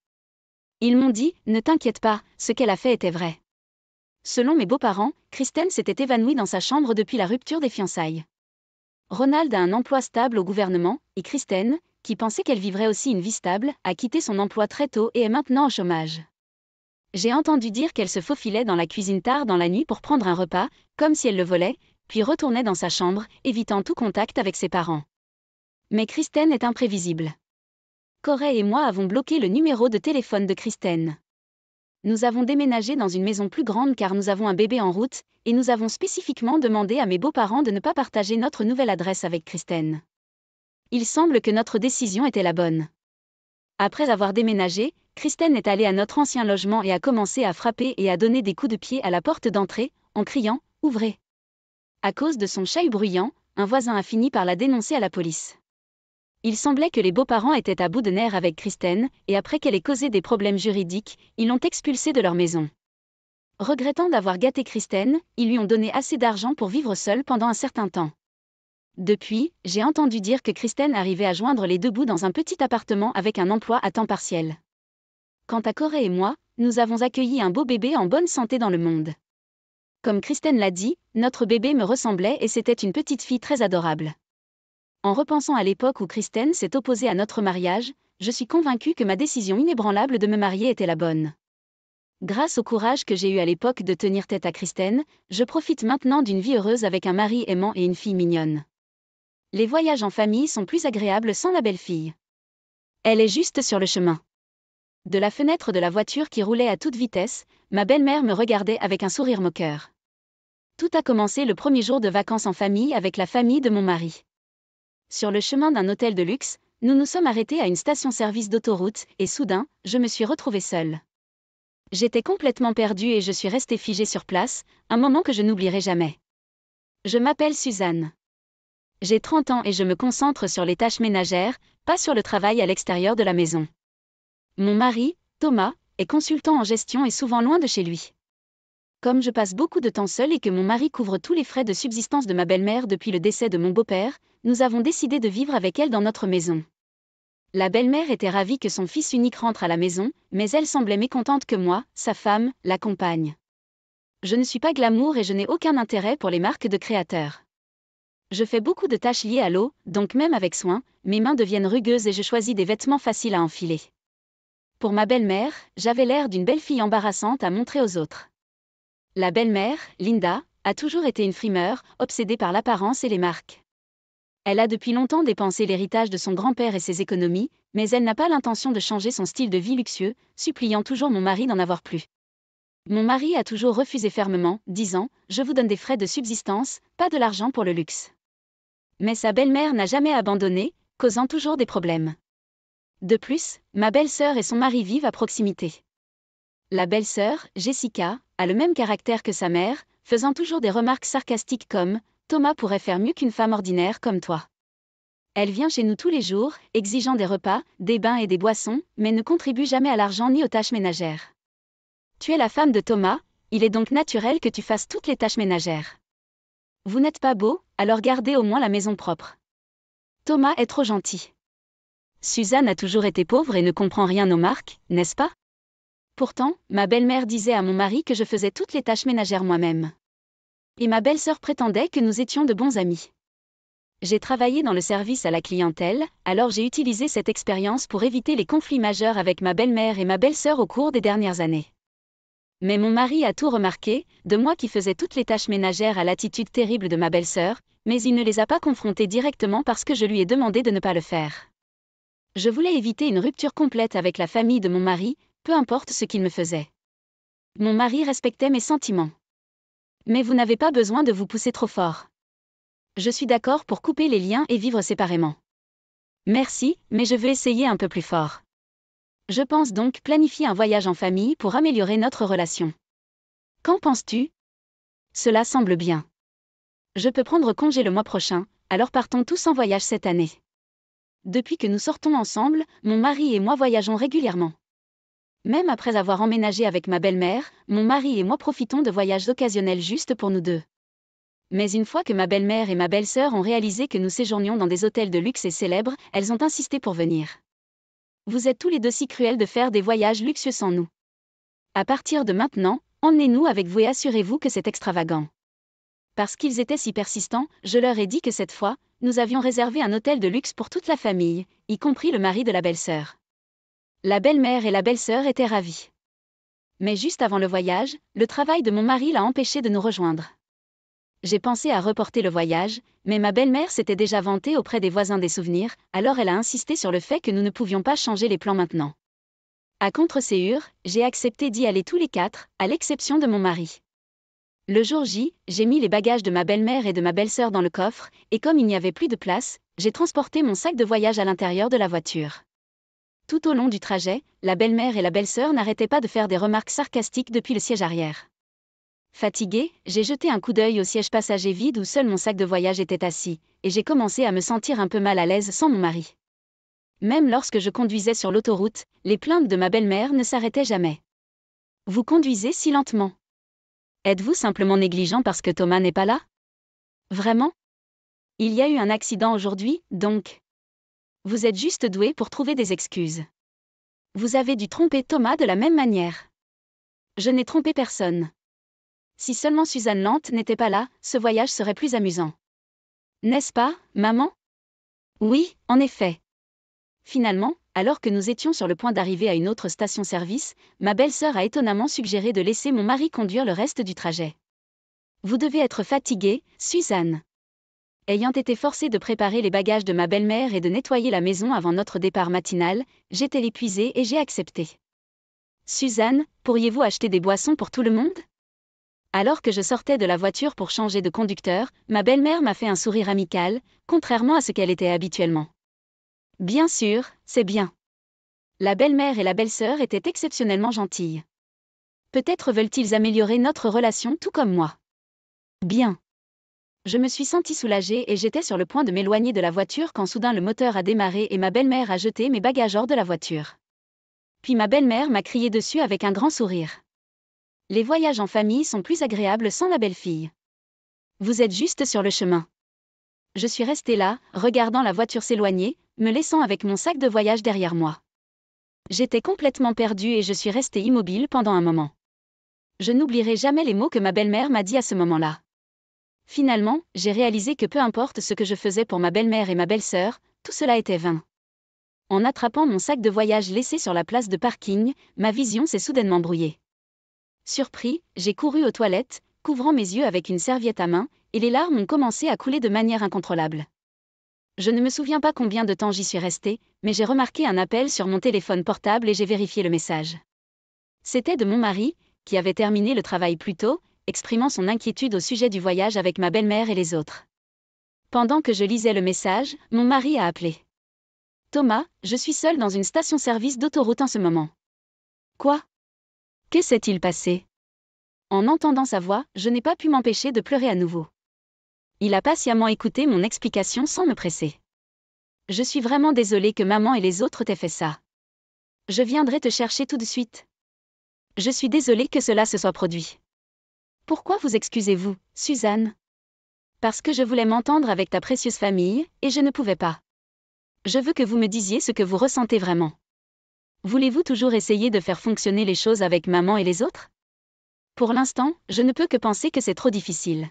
Ils m'ont dit, ne t'inquiète pas, ce qu'elle a fait était vrai. Selon mes beaux-parents, Kristen s'était évanouie dans sa chambre depuis la rupture des fiançailles. Ronald a un emploi stable au gouvernement, et Kristen, qui pensait qu'elle vivrait aussi une vie stable, a quitté son emploi très tôt et est maintenant au chômage. J'ai entendu dire qu'elle se faufilait dans la cuisine tard dans la nuit pour prendre un repas, comme si elle le volait, puis retournait dans sa chambre, évitant tout contact avec ses parents. Mais Kristen est imprévisible. Corey et moi avons bloqué le numéro de téléphone de Kristen. Nous avons déménagé dans une maison plus grande car nous avons un bébé en route, et nous avons spécifiquement demandé à mes beaux-parents de ne pas partager notre nouvelle adresse avec Kristen. Il semble que notre décision était la bonne. Après avoir déménagé, Kristen est allée à notre ancien logement et a commencé à frapper et à donner des coups de pied à la porte d'entrée, en criant « Ouvrez !» À cause de son chahut bruyant, un voisin a fini par la dénoncer à la police. Il semblait que les beaux-parents étaient à bout de nerfs avec Kristen, et après qu'elle ait causé des problèmes juridiques, ils l'ont expulsée de leur maison. Regrettant d'avoir gâté Kristen, ils lui ont donné assez d'argent pour vivre seule pendant un certain temps. Depuis, j'ai entendu dire que Kristen arrivait à joindre les deux bouts dans un petit appartement avec un emploi à temps partiel. Quant à Corey et moi, nous avons accueilli un beau bébé en bonne santé dans le monde. Comme Kristen l'a dit, notre bébé me ressemblait et c'était une petite fille très adorable. En repensant à l'époque où Kristen s'est opposée à notre mariage, je suis convaincue que ma décision inébranlable de me marier était la bonne. Grâce au courage que j'ai eu à l'époque de tenir tête à Kristen, je profite maintenant d'une vie heureuse avec un mari aimant et une fille mignonne. Les voyages en famille sont plus agréables sans la belle-fille. Elle est juste sur le chemin. De la fenêtre de la voiture qui roulait à toute vitesse, ma belle-mère me regardait avec un sourire moqueur. Tout a commencé le premier jour de vacances en famille avec la famille de mon mari. Sur le chemin d'un hôtel de luxe, nous nous sommes arrêtés à une station-service d'autoroute, et soudain, je me suis retrouvée seule. J'étais complètement perdue et je suis restée figée sur place, un moment que je n'oublierai jamais. Je m'appelle Suzanne. J'ai 30 ans et je me concentre sur les tâches ménagères, pas sur le travail à l'extérieur de la maison. Mon mari, Thomas, est consultant en gestion et souvent loin de chez lui. Comme je passe beaucoup de temps seule et que mon mari couvre tous les frais de subsistance de ma belle-mère depuis le décès de mon beau-père, nous avons décidé de vivre avec elle dans notre maison. La belle-mère était ravie que son fils unique rentre à la maison, mais elle semblait mécontente que moi, sa femme, l'accompagne. Je ne suis pas glamour et je n'ai aucun intérêt pour les marques de créateurs. Je fais beaucoup de tâches liées à l'eau, donc même avec soin, mes mains deviennent rugueuses et je choisis des vêtements faciles à enfiler. Pour ma belle-mère, j'avais l'air d'une belle fille embarrassante à montrer aux autres. La belle-mère, Linda, a toujours été une frimeur, obsédée par l'apparence et les marques. Elle a depuis longtemps dépensé l'héritage de son grand-père et ses économies, mais elle n'a pas l'intention de changer son style de vie luxueux, suppliant toujours mon mari d'en avoir plus. Mon mari a toujours refusé fermement, disant « Je vous donne des frais de subsistance, pas de l'argent pour le luxe ». Mais sa belle-mère n'a jamais abandonné, causant toujours des problèmes. De plus, ma belle-sœur et son mari vivent à proximité. La belle-sœur, Jessica, a le même caractère que sa mère, faisant toujours des remarques sarcastiques comme « Thomas pourrait faire mieux qu'une femme ordinaire comme toi ». Elle vient chez nous tous les jours, exigeant des repas, des bains et des boissons, mais ne contribue jamais à l'argent ni aux tâches ménagères. Tu es la femme de Thomas, il est donc naturel que tu fasses toutes les tâches ménagères. Vous n'êtes pas beau, alors gardez au moins la maison propre. Thomas est trop gentil. Suzanne a toujours été pauvre et ne comprend rien aux marques, n'est-ce pas ? Pourtant, ma belle-mère disait à mon mari que je faisais toutes les tâches ménagères moi-même. Et ma belle-sœur prétendait que nous étions de bons amis. J'ai travaillé dans le service à la clientèle, alors j'ai utilisé cette expérience pour éviter les conflits majeurs avec ma belle-mère et ma belle-sœur au cours des dernières années. Mais mon mari a tout remarqué, de moi qui faisais toutes les tâches ménagères à l'attitude terrible de ma belle-sœur, mais il ne les a pas confrontées directement parce que je lui ai demandé de ne pas le faire. Je voulais éviter une rupture complète avec la famille de mon mari, peu importe ce qu'il me faisait. Mon mari respectait mes sentiments. Mais vous n'avez pas besoin de vous pousser trop fort. Je suis d'accord pour couper les liens et vivre séparément. Merci, mais je veux essayer un peu plus fort. Je pense donc planifier un voyage en famille pour améliorer notre relation. Qu'en penses-tu ? Cela semble bien. Je peux prendre congé le mois prochain, alors partons tous en voyage cette année. Depuis que nous sortons ensemble, mon mari et moi voyageons régulièrement. Même après avoir emménagé avec ma belle-mère, mon mari et moi profitons de voyages occasionnels juste pour nous deux. Mais une fois que ma belle-mère et ma belle-sœur ont réalisé que nous séjournions dans des hôtels de luxe et célèbres, elles ont insisté pour venir. Vous êtes tous les deux si cruels de faire des voyages luxueux sans nous. À partir de maintenant, emmenez-nous avec vous et assurez-vous que c'est extravagant. Parce qu'ils étaient si persistants, je leur ai dit que cette fois, nous avions réservé un hôtel de luxe pour toute la famille, y compris le mari de la belle-sœur. La belle-mère et la belle-sœur étaient ravies. Mais juste avant le voyage, le travail de mon mari l'a empêché de nous rejoindre. J'ai pensé à reporter le voyage, mais ma belle-mère s'était déjà vantée auprès des voisins des souvenirs, alors elle a insisté sur le fait que nous ne pouvions pas changer les plans maintenant. À contre-séhur, j'ai accepté d'y aller tous les quatre, à l'exception de mon mari. Le jour J, j'ai mis les bagages de ma belle-mère et de ma belle-sœur dans le coffre, et comme il n'y avait plus de place, j'ai transporté mon sac de voyage à l'intérieur de la voiture. Tout au long du trajet, la belle-mère et la belle-sœur n'arrêtaient pas de faire des remarques sarcastiques depuis le siège arrière. Fatiguée, j'ai jeté un coup d'œil au siège passager vide où seul mon sac de voyage était assis, et j'ai commencé à me sentir un peu mal à l'aise sans mon mari. Même lorsque je conduisais sur l'autoroute, les plaintes de ma belle-mère ne s'arrêtaient jamais. Vous conduisez si lentement. Êtes-vous simplement négligent parce que Thomas n'est pas là? Vraiment? Il y a eu un accident aujourd'hui, donc. Vous êtes juste doué pour trouver des excuses. Vous avez dû tromper Thomas de la même manière. Je n'ai trompé personne. Si seulement Suzanne Lante n'était pas là, ce voyage serait plus amusant. N'est-ce pas, maman? Oui, en effet. Finalement, alors que nous étions sur le point d'arriver à une autre station-service, ma belle-sœur a étonnamment suggéré de laisser mon mari conduire le reste du trajet. Vous devez être fatiguée, Suzanne. Ayant été forcée de préparer les bagages de ma belle-mère et de nettoyer la maison avant notre départ matinal, j'étais épuisée et j'ai accepté. Suzanne, pourriez-vous acheter des boissons pour tout le monde? Alors que je sortais de la voiture pour changer de conducteur, ma belle-mère m'a fait un sourire amical, contrairement à ce qu'elle était habituellement. Bien sûr, c'est bien. La belle-mère et la belle-sœur étaient exceptionnellement gentilles. Peut-être veulent-ils améliorer notre relation tout comme moi. Bien. Je me suis sentie soulagée et j'étais sur le point de m'éloigner de la voiture quand soudain le moteur a démarré et ma belle-mère a jeté mes bagages hors de la voiture. Puis ma belle-mère m'a crié dessus avec un grand sourire. Les voyages en famille sont plus agréables sans la belle-fille. Vous êtes juste sur le chemin. Je suis restée là, regardant la voiture s'éloigner, me laissant avec mon sac de voyage derrière moi. J'étais complètement perdue et je suis restée immobile pendant un moment. Je n'oublierai jamais les mots que ma belle-mère m'a dit à ce moment-là. Finalement, j'ai réalisé que peu importe ce que je faisais pour ma belle-mère et ma belle-sœur, tout cela était vain. En attrapant mon sac de voyage laissé sur la place de parking, ma vision s'est soudainement brouillée. Surpris, j'ai couru aux toilettes, couvrant mes yeux avec une serviette à main, et les larmes ont commencé à couler de manière incontrôlable. Je ne me souviens pas combien de temps j'y suis restée, mais j'ai remarqué un appel sur mon téléphone portable et j'ai vérifié le message. C'était de mon mari, qui avait terminé le travail plus tôt, exprimant son inquiétude au sujet du voyage avec ma belle-mère et les autres. Pendant que je lisais le message, mon mari a appelé. Thomas, je suis seule dans une station-service d'autoroute en ce moment. Quoi? Que s'est-il passé? En entendant sa voix, je n'ai pas pu m'empêcher de pleurer à nouveau. Il a patiemment écouté mon explication sans me presser. Je suis vraiment désolée que maman et les autres t'aient fait ça. Je viendrai te chercher tout de suite. Je suis désolée que cela se soit produit. Pourquoi vous excusez-vous, Suzanne? Parce que je voulais m'entendre avec ta précieuse famille, et je ne pouvais pas. Je veux que vous me disiez ce que vous ressentez vraiment. Voulez-vous toujours essayer de faire fonctionner les choses avec maman et les autres? Pour l'instant, je ne peux que penser que c'est trop difficile.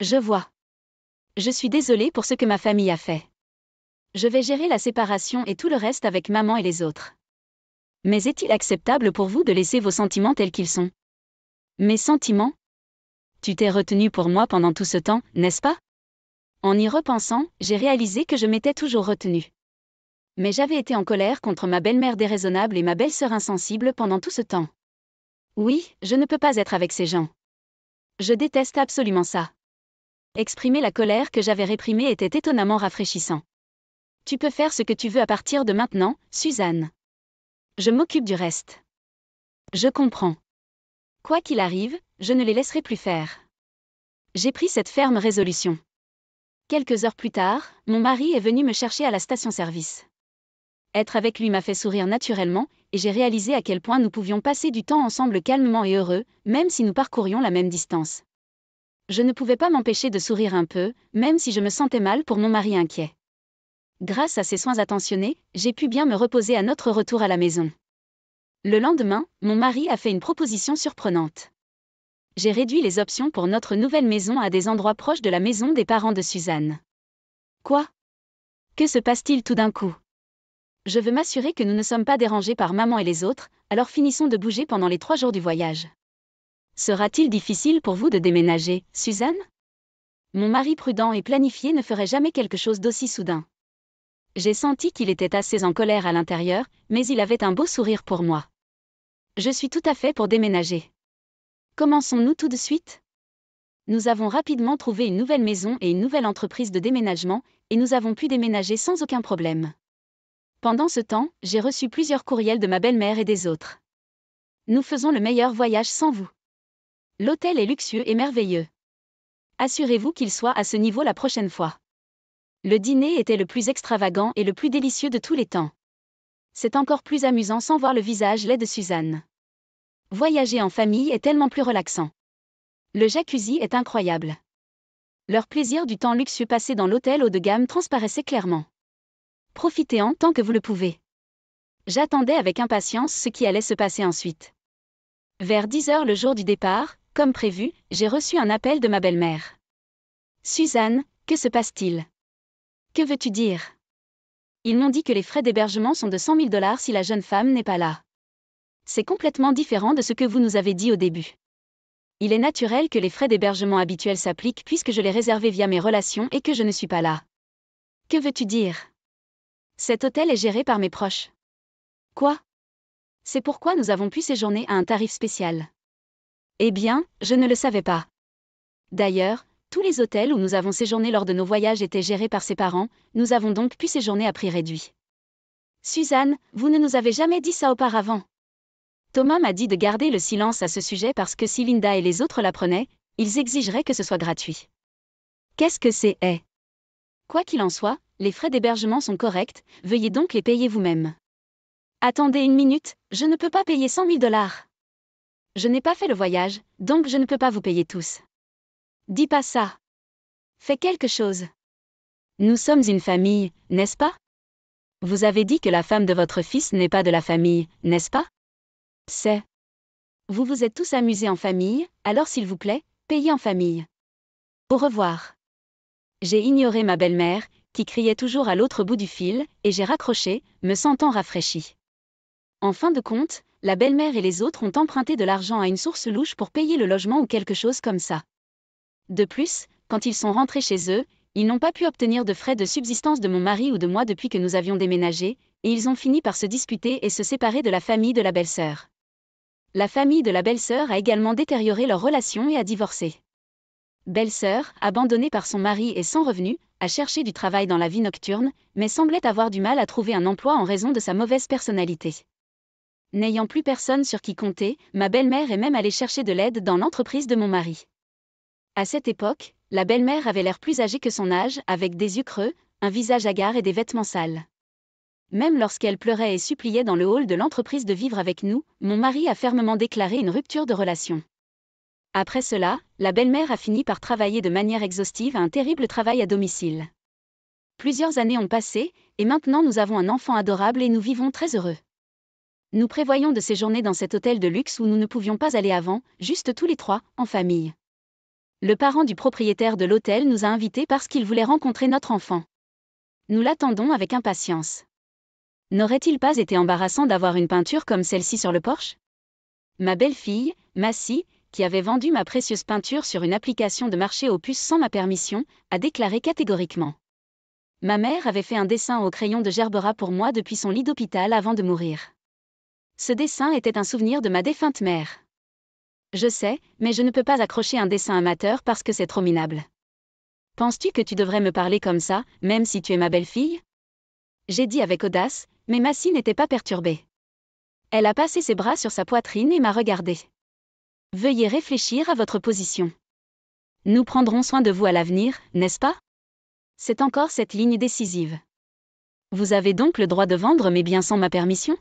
Je vois. Je suis désolée pour ce que ma famille a fait. Je vais gérer la séparation et tout le reste avec maman et les autres. Mais est-il acceptable pour vous de laisser vos sentiments tels qu'ils sont? Mes sentiments? Tu t'es retenu pour moi pendant tout ce temps, n'est-ce pas? En y repensant, j'ai réalisé que je m'étais toujours retenue. Mais j'avais été en colère contre ma belle-mère déraisonnable et ma belle-sœur insensible pendant tout ce temps. Oui, je ne peux pas être avec ces gens. Je déteste absolument ça. Exprimer la colère que j'avais réprimée était étonnamment rafraîchissant. Tu peux faire ce que tu veux à partir de maintenant, Suzanne. Je m'occupe du reste. Je comprends. Quoi qu'il arrive, je ne les laisserai plus faire. J'ai pris cette ferme résolution. Quelques heures plus tard, mon mari est venu me chercher à la station-service. Être avec lui m'a fait sourire naturellement, et j'ai réalisé à quel point nous pouvions passer du temps ensemble calmement et heureux, même si nous parcourions la même distance. Je ne pouvais pas m'empêcher de sourire un peu, même si je me sentais mal pour mon mari inquiet. Grâce à ces soins attentionnés, j'ai pu bien me reposer à notre retour à la maison. Le lendemain, mon mari a fait une proposition surprenante. J'ai réduit les options pour notre nouvelle maison à des endroits proches de la maison des parents de Suzanne. Quoi? Que se passe-t-il tout d'un coup? Je veux m'assurer que nous ne sommes pas dérangés par maman et les autres, alors finissons de bouger pendant les 3 jours du voyage. Sera-t-il difficile pour vous de déménager, Suzanne? Mon mari prudent et planifié ne ferait jamais quelque chose d'aussi soudain. J'ai senti qu'il était assez en colère à l'intérieur, mais il avait un beau sourire pour moi. Je suis tout à fait pour déménager. Commençons-nous tout de suite? Nous avons rapidement trouvé une nouvelle maison et une nouvelle entreprise de déménagement, et nous avons pu déménager sans aucun problème. Pendant ce temps, j'ai reçu plusieurs courriels de ma belle-mère et des autres. Nous faisons le meilleur voyage sans vous. L'hôtel est luxueux et merveilleux. Assurez-vous qu'il soit à ce niveau la prochaine fois. Le dîner était le plus extravagant et le plus délicieux de tous les temps. C'est encore plus amusant sans voir le visage laid de Suzanne. Voyager en famille est tellement plus relaxant. Le jacuzzi est incroyable. Leur plaisir du temps luxueux passé dans l'hôtel haut de gamme transparaissait clairement. Profitez-en tant que vous le pouvez. J'attendais avec impatience ce qui allait se passer ensuite. Vers 10 heures le jour du départ, comme prévu, j'ai reçu un appel de ma belle-mère. Suzanne, que se passe-t-il? Que veux-tu dire? Ils m'ont dit que les frais d'hébergement sont de 100 000 $ si la jeune femme n'est pas là. C'est complètement différent de ce que vous nous avez dit au début. Il est naturel que les frais d'hébergement habituels s'appliquent puisque je l'ai réservé via mes relations et que je ne suis pas là. Que veux-tu dire? Cet hôtel est géré par mes proches. Quoi? C'est pourquoi nous avons pu séjourner à un tarif spécial. Eh bien, je ne le savais pas. D'ailleurs, tous les hôtels où nous avons séjourné lors de nos voyages étaient gérés par ses parents, nous avons donc pu séjourner à prix réduit. Suzanne, vous ne nous avez jamais dit ça auparavant. Thomas m'a dit de garder le silence à ce sujet parce que si Linda et les autres l'apprenaient, ils exigeraient que ce soit gratuit. Qu'est-ce que c'est? Quoi qu'il en soit, les frais d'hébergement sont corrects, veuillez donc les payer vous-même. Attendez une minute, je ne peux pas payer 100 000 $. Je n'ai pas fait le voyage, donc je ne peux pas vous payer tous. Dis pas ça. Fais quelque chose. Nous sommes une famille, n'est-ce pas? Vous avez dit que la femme de votre fils n'est pas de la famille, n'est-ce pas? C'est. Vous vous êtes tous amusés en famille, alors s'il vous plaît, payez en famille. Au revoir. J'ai ignoré ma belle-mère, qui criait toujours à l'autre bout du fil, et j'ai raccroché, me sentant rafraîchi. En fin de compte, la belle-mère et les autres ont emprunté de l'argent à une source louche pour payer le logement ou quelque chose comme ça. De plus, quand ils sont rentrés chez eux, ils n'ont pas pu obtenir de frais de subsistance de mon mari ou de moi depuis que nous avions déménagé, et ils ont fini par se disputer et se séparer de la famille de la belle-sœur. La famille de la belle-sœur a également détérioré leur relation et a divorcé. Belle-sœur, abandonnée par son mari et sans revenu, a cherché du travail dans la vie nocturne, mais semblait avoir du mal à trouver un emploi en raison de sa mauvaise personnalité. N'ayant plus personne sur qui compter, ma belle-mère est même allée chercher de l'aide dans l'entreprise de mon mari. À cette époque, la belle-mère avait l'air plus âgée que son âge, avec des yeux creux, un visage hagard et des vêtements sales. Même lorsqu'elle pleurait et suppliait dans le hall de l'entreprise de vivre avec nous, mon mari a fermement déclaré une rupture de relation. Après cela, la belle-mère a fini par travailler de manière exhaustive à un terrible travail à domicile. Plusieurs années ont passé, et maintenant nous avons un enfant adorable et nous vivons très heureux. Nous prévoyons de séjourner dans cet hôtel de luxe où nous ne pouvions pas aller avant, juste tous les 3, en famille. Le parent du propriétaire de l'hôtel nous a invités parce qu'il voulait rencontrer notre enfant. Nous l'attendons avec impatience. N'aurait-il pas été embarrassant d'avoir une peinture comme celle-ci sur le porche? Ma belle-fille, Massy, qui avait vendu ma précieuse peinture sur une application de marché aux puces sans ma permission, a déclaré catégoriquement. Ma mère avait fait un dessin au crayon de Gerbera pour moi depuis son lit d'hôpital avant de mourir. Ce dessin était un souvenir de ma défunte mère. Je sais, mais je ne peux pas accrocher un dessin amateur parce que c'est trop minable. Penses-tu que tu devrais me parler comme ça, même si tu es ma belle-fille? J'ai dit avec audace, mais Massy n'était pas perturbée. Elle a passé ses bras sur sa poitrine et m'a regardée. Veuillez réfléchir à votre position. Nous prendrons soin de vous à l'avenir, n'est-ce pas? C'est encore cette ligne décisive. Vous avez donc le droit de vendre mes biens sans ma permission?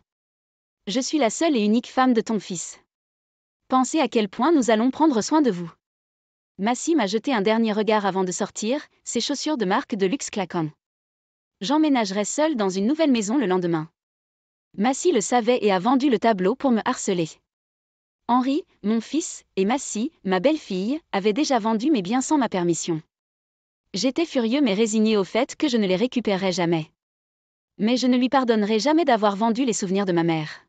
Je suis la seule et unique femme de ton fils. Pensez à quel point nous allons prendre soin de vous. Massy m'a jeté un dernier regard avant de sortir, ses chaussures de marque de luxe claquant. J'emménagerai seule dans une nouvelle maison le lendemain. Massy le savait et a vendu le tableau pour me harceler. Henri, mon fils, et Massy, ma belle-fille, avaient déjà vendu mes biens sans ma permission. J'étais furieux mais résigné au fait que je ne les récupérerais jamais. Mais je ne lui pardonnerai jamais d'avoir vendu les souvenirs de ma mère.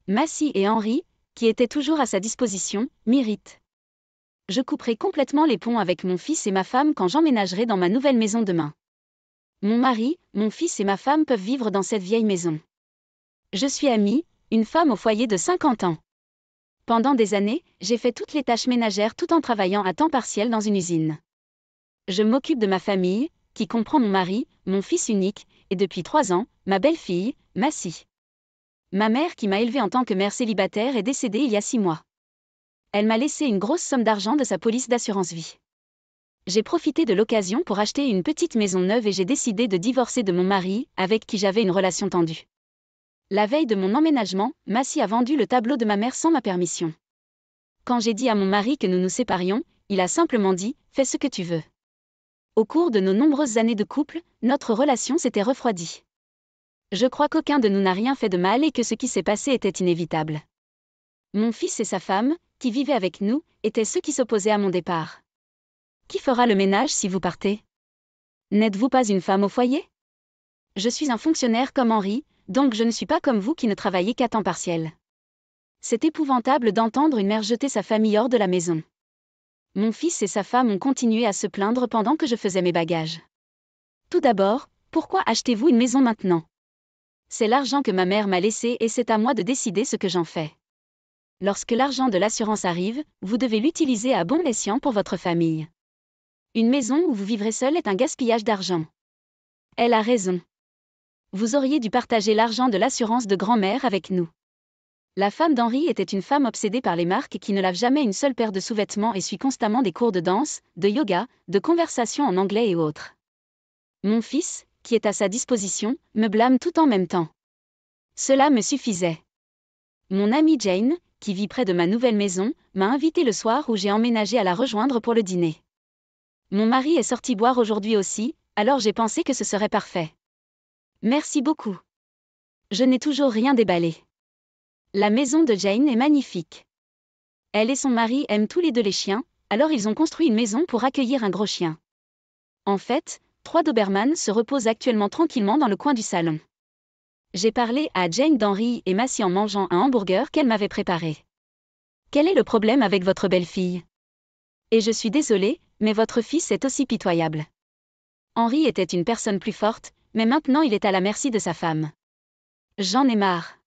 Massy et Henri, qui étaient toujours à sa disposition, m'irritent. Je couperai complètement les ponts avec mon fils et ma femme quand j'emménagerai dans ma nouvelle maison demain. Mon mari, mon fils et ma femme peuvent vivre dans cette vieille maison. Je suis Amy, une femme au foyer de 50 ans. Pendant des années, j'ai fait toutes les tâches ménagères tout en travaillant à temps partiel dans une usine. Je m'occupe de ma famille, qui comprend mon mari, mon fils unique, et depuis 3 ans, ma belle-fille, Massy. Ma mère qui m'a élevée en tant que mère célibataire est décédée il y a 6 mois. Elle m'a laissé une grosse somme d'argent de sa police d'assurance vie. J'ai profité de l'occasion pour acheter une petite maison neuve et j'ai décidé de divorcer de mon mari, avec qui j'avais une relation tendue. La veille de mon emménagement, Massy a vendu le tableau de ma mère sans ma permission. Quand j'ai dit à mon mari que nous nous séparions, il a simplement dit « Fais ce que tu veux ». Au cours de nos nombreuses années de couple, notre relation s'était refroidie. Je crois qu'aucun de nous n'a rien fait de mal et que ce qui s'est passé était inévitable. Mon fils et sa femme, qui vivaient avec nous, étaient ceux qui s'opposaient à mon départ. Qui fera le ménage si vous partez? N'êtes-vous pas une femme au foyer? Je suis un fonctionnaire comme Henri, donc je ne suis pas comme vous qui ne travaillez qu'à temps partiel. C'est épouvantable d'entendre une mère jeter sa famille hors de la maison. Mon fils et sa femme ont continué à se plaindre pendant que je faisais mes bagages. Tout d'abord, pourquoi achetez-vous une maison maintenant? C'est l'argent que ma mère m'a laissé et c'est à moi de décider ce que j'en fais. Lorsque l'argent de l'assurance arrive, vous devez l'utiliser à bon escient pour votre famille. Une maison où vous vivrez seul est un gaspillage d'argent. Elle a raison. Vous auriez dû partager l'argent de l'assurance de grand-mère avec nous. La femme d'Henri était une femme obsédée par les marques qui ne lave jamais une seule paire de sous-vêtements et suit constamment des cours de danse, de yoga, de conversation en anglais et autres. Mon fils, qui est à sa disposition, me blâme tout en même temps. Cela me suffisait. Mon amie Jane, qui vit près de ma nouvelle maison, m'a invité le soir où j'ai emménagé à la rejoindre pour le dîner. Mon mari est sorti boire aujourd'hui aussi, alors j'ai pensé que ce serait parfait. Merci beaucoup. Je n'ai toujours rien déballé. La maison de Jane est magnifique. Elle et son mari aiment tous les deux les chiens, alors ils ont construit une maison pour accueillir un gros chien. En fait, 3 Dobermans se reposent actuellement tranquillement dans le coin du salon. J'ai parlé à Jane d'Henri et Massy en mangeant un hamburger qu'elle m'avait préparé. Quel est le problème avec votre belle-fille? Et je suis désolée, mais votre fils est aussi pitoyable. Henri était une personne plus forte, mais maintenant il est à la merci de sa femme. J'en ai marre.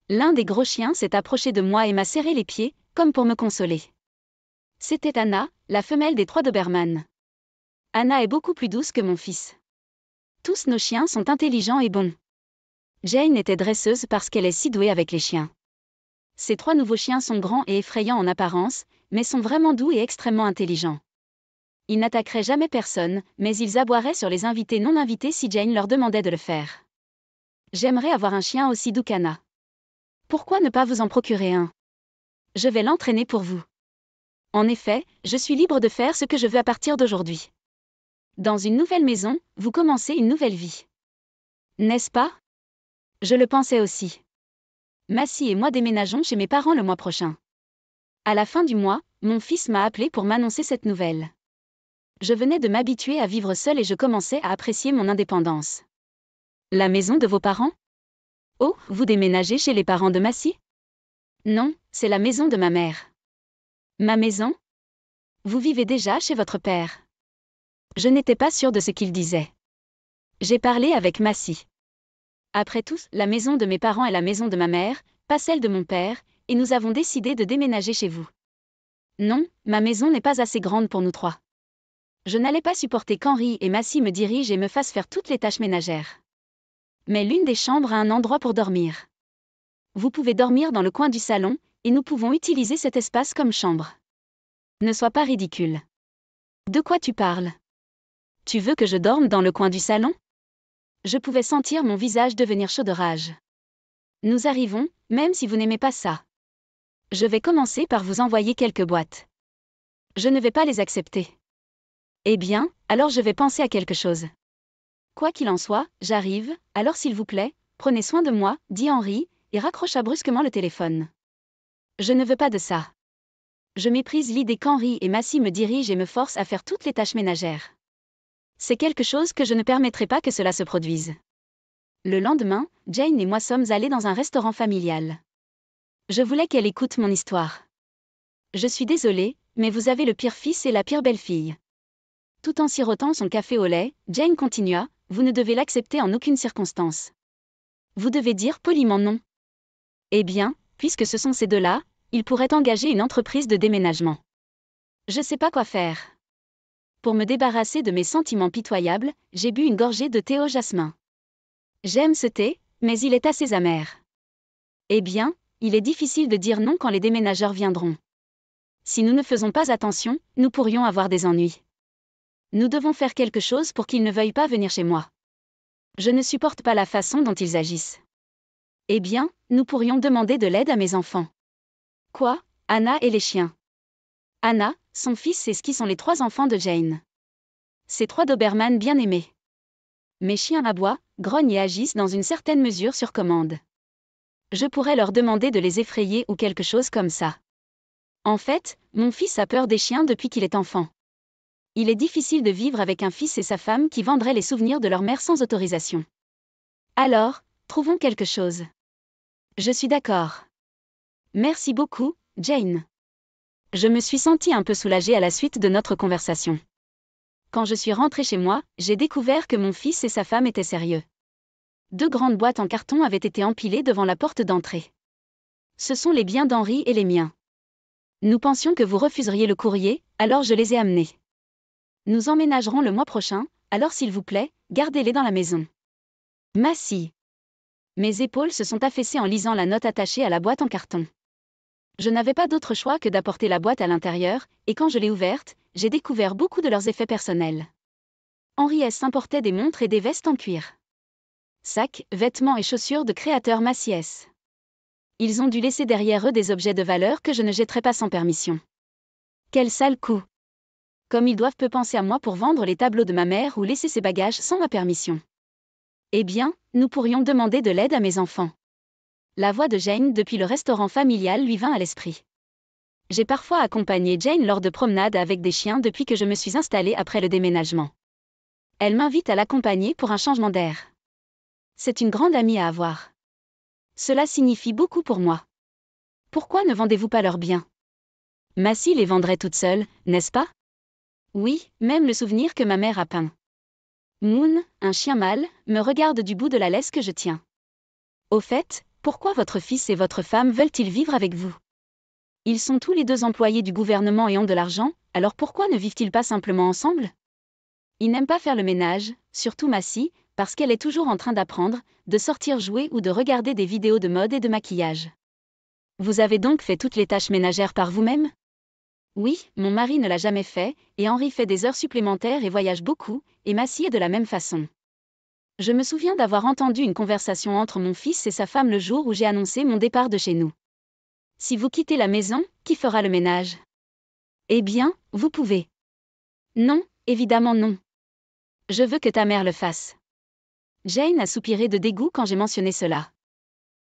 L'un des gros chiens s'est approché de moi et m'a serré les pieds, comme pour me consoler. C'était Anna, la femelle des 3 Doberman. Anna est beaucoup plus douce que mon fils. Tous nos chiens sont intelligents et bons. Jane était dresseuse parce qu'elle est si douée avec les chiens. Ces 3 nouveaux chiens sont grands et effrayants en apparence, mais sont vraiment doux et extrêmement intelligents. Ils n'attaqueraient jamais personne, mais ils aboieraient sur les invités non invités si Jane leur demandait de le faire. J'aimerais avoir un chien aussi doux qu'Anna. Pourquoi ne pas vous en procurer un? Je vais l'entraîner pour vous. En effet, je suis libre de faire ce que je veux à partir d'aujourd'hui. Dans une nouvelle maison, vous commencez une nouvelle vie. N'est-ce pas? Je le pensais aussi. Massy et moi déménageons chez mes parents le mois prochain. À la fin du mois, mon fils m'a appelé pour m'annoncer cette nouvelle. Je venais de m'habituer à vivre seule et je commençais à apprécier mon indépendance. La maison de vos parents? Oh, vous déménagez chez les parents de Massy? Non, c'est la maison de ma mère. Ma maison? Vous vivez déjà chez votre père? Je n'étais pas sûre de ce qu'il disait. J'ai parlé avec Massy. Après tout, la maison de mes parents est la maison de ma mère, pas celle de mon père, et nous avons décidé de déménager chez vous. Non, ma maison n'est pas assez grande pour nous 3. Je n'allais pas supporter qu'Henri et Massy me dirigent et me fassent faire toutes les tâches ménagères. Mais l'une des chambres a un endroit pour dormir. Vous pouvez dormir dans le coin du salon, et nous pouvons utiliser cet espace comme chambre. Ne sois pas ridicule. De quoi tu parles? Tu veux que je dorme dans le coin du salon? Je pouvais sentir mon visage devenir chaud de rage. Nous arrivons, même si vous n'aimez pas ça. Je vais commencer par vous envoyer quelques boîtes. Je ne vais pas les accepter. Eh bien, alors je vais penser à quelque chose. Quoi qu'il en soit, j'arrive, alors s'il vous plaît, prenez soin de moi, dit Henry, et raccrocha brusquement le téléphone. Je ne veux pas de ça. Je méprise l'idée qu'Henry et Massy me dirigent et me forcent à faire toutes les tâches ménagères. C'est quelque chose que je ne permettrai pas que cela se produise. Le lendemain, Jane et moi sommes allés dans un restaurant familial. Je voulais qu'elle écoute mon histoire. Je suis désolée, mais vous avez le pire fils et la pire belle-fille. Tout en sirotant son café au lait, Jane continua, vous ne devez l'accepter en aucune circonstance. Vous devez dire poliment non. Eh bien, puisque ce sont ces deux-là, ils pourraient engager une entreprise de déménagement. Je sais pas quoi faire. Pour me débarrasser de mes sentiments pitoyables, j'ai bu une gorgée de thé au jasmin. J'aime ce thé, mais il est assez amer. Eh bien, il est difficile de dire non quand les déménageurs viendront. Si nous ne faisons pas attention, nous pourrions avoir des ennuis. Nous devons faire quelque chose pour qu'ils ne veuillent pas venir chez moi. Je ne supporte pas la façon dont ils agissent. Eh bien, nous pourrions demander de l'aide à mes enfants. Quoi, Anna et les chiens? Anna, son fils et Ski sont les 3 enfants de Jane. Ces 3 Doberman bien aimés. Mes chiens aboient, grognent et agissent dans une certaine mesure sur commande. Je pourrais leur demander de les effrayer ou quelque chose comme ça. En fait, mon fils a peur des chiens depuis qu'il est enfant. Il est difficile de vivre avec un fils et sa femme qui vendraient les souvenirs de leur mère sans autorisation. Alors, trouvons quelque chose. Je suis d'accord. Merci beaucoup, Jane. Je me suis sentie un peu soulagée à la suite de notre conversation. Quand je suis rentrée chez moi, j'ai découvert que mon fils et sa femme étaient sérieux. 2 grandes boîtes en carton avaient été empilées devant la porte d'entrée. Ce sont les biens d'Henry et les miens. Nous pensions que vous refuseriez le courrier, alors je les ai amenés. Nous emménagerons le mois prochain, alors s'il vous plaît, gardez-les dans la maison. Massy. Mes épaules se sont affaissées en lisant la note attachée à la boîte en carton. Je n'avais pas d'autre choix que d'apporter la boîte à l'intérieur, et quand je l'ai ouverte, j'ai découvert beaucoup de leurs effets personnels. Henry S. importait des montres et des vestes en cuir. Sacs, vêtements et chaussures de créateurs Massy S. Ils ont dû laisser derrière eux des objets de valeur que je ne jetterai pas sans permission. Quel sale coup! Comme ils doivent peu penser à moi pour vendre les tableaux de ma mère ou laisser ses bagages sans ma permission. Eh bien, nous pourrions demander de l'aide à mes enfants. La voix de Jane depuis le restaurant familial lui vint à l'esprit. J'ai parfois accompagné Jane lors de promenades avec des chiens depuis que je me suis installée après le déménagement. Elle m'invite à l'accompagner pour un changement d'air. C'est une grande amie à avoir. Cela signifie beaucoup pour moi. Pourquoi ne vendez-vous pas leurs biens? Massy les vendrait toute seule, n'est-ce pas? Oui, même le souvenir que ma mère a peint. Moon, un chien mâle, me regarde du bout de la laisse que je tiens. Au fait, pourquoi votre fils et votre femme veulent-ils vivre avec vous? Ils sont tous les 2 employés du gouvernement et ont de l'argent, alors pourquoi ne vivent-ils pas simplement ensemble? Ils n'aiment pas faire le ménage, surtout Massy, parce qu'elle est toujours en train d'apprendre, de sortir jouer ou de regarder des vidéos de mode et de maquillage. Vous avez donc fait toutes les tâches ménagères par vous-même? Oui, mon mari ne l'a jamais fait, et Henry fait des heures supplémentaires et voyage beaucoup, et Massy est de la même façon. Je me souviens d'avoir entendu une conversation entre mon fils et sa femme le jour où j'ai annoncé mon départ de chez nous. Si vous quittez la maison, qui fera le ménage? Eh bien, vous pouvez. Non, évidemment non. Je veux que ta mère le fasse. Jane a soupiré de dégoût quand j'ai mentionné cela.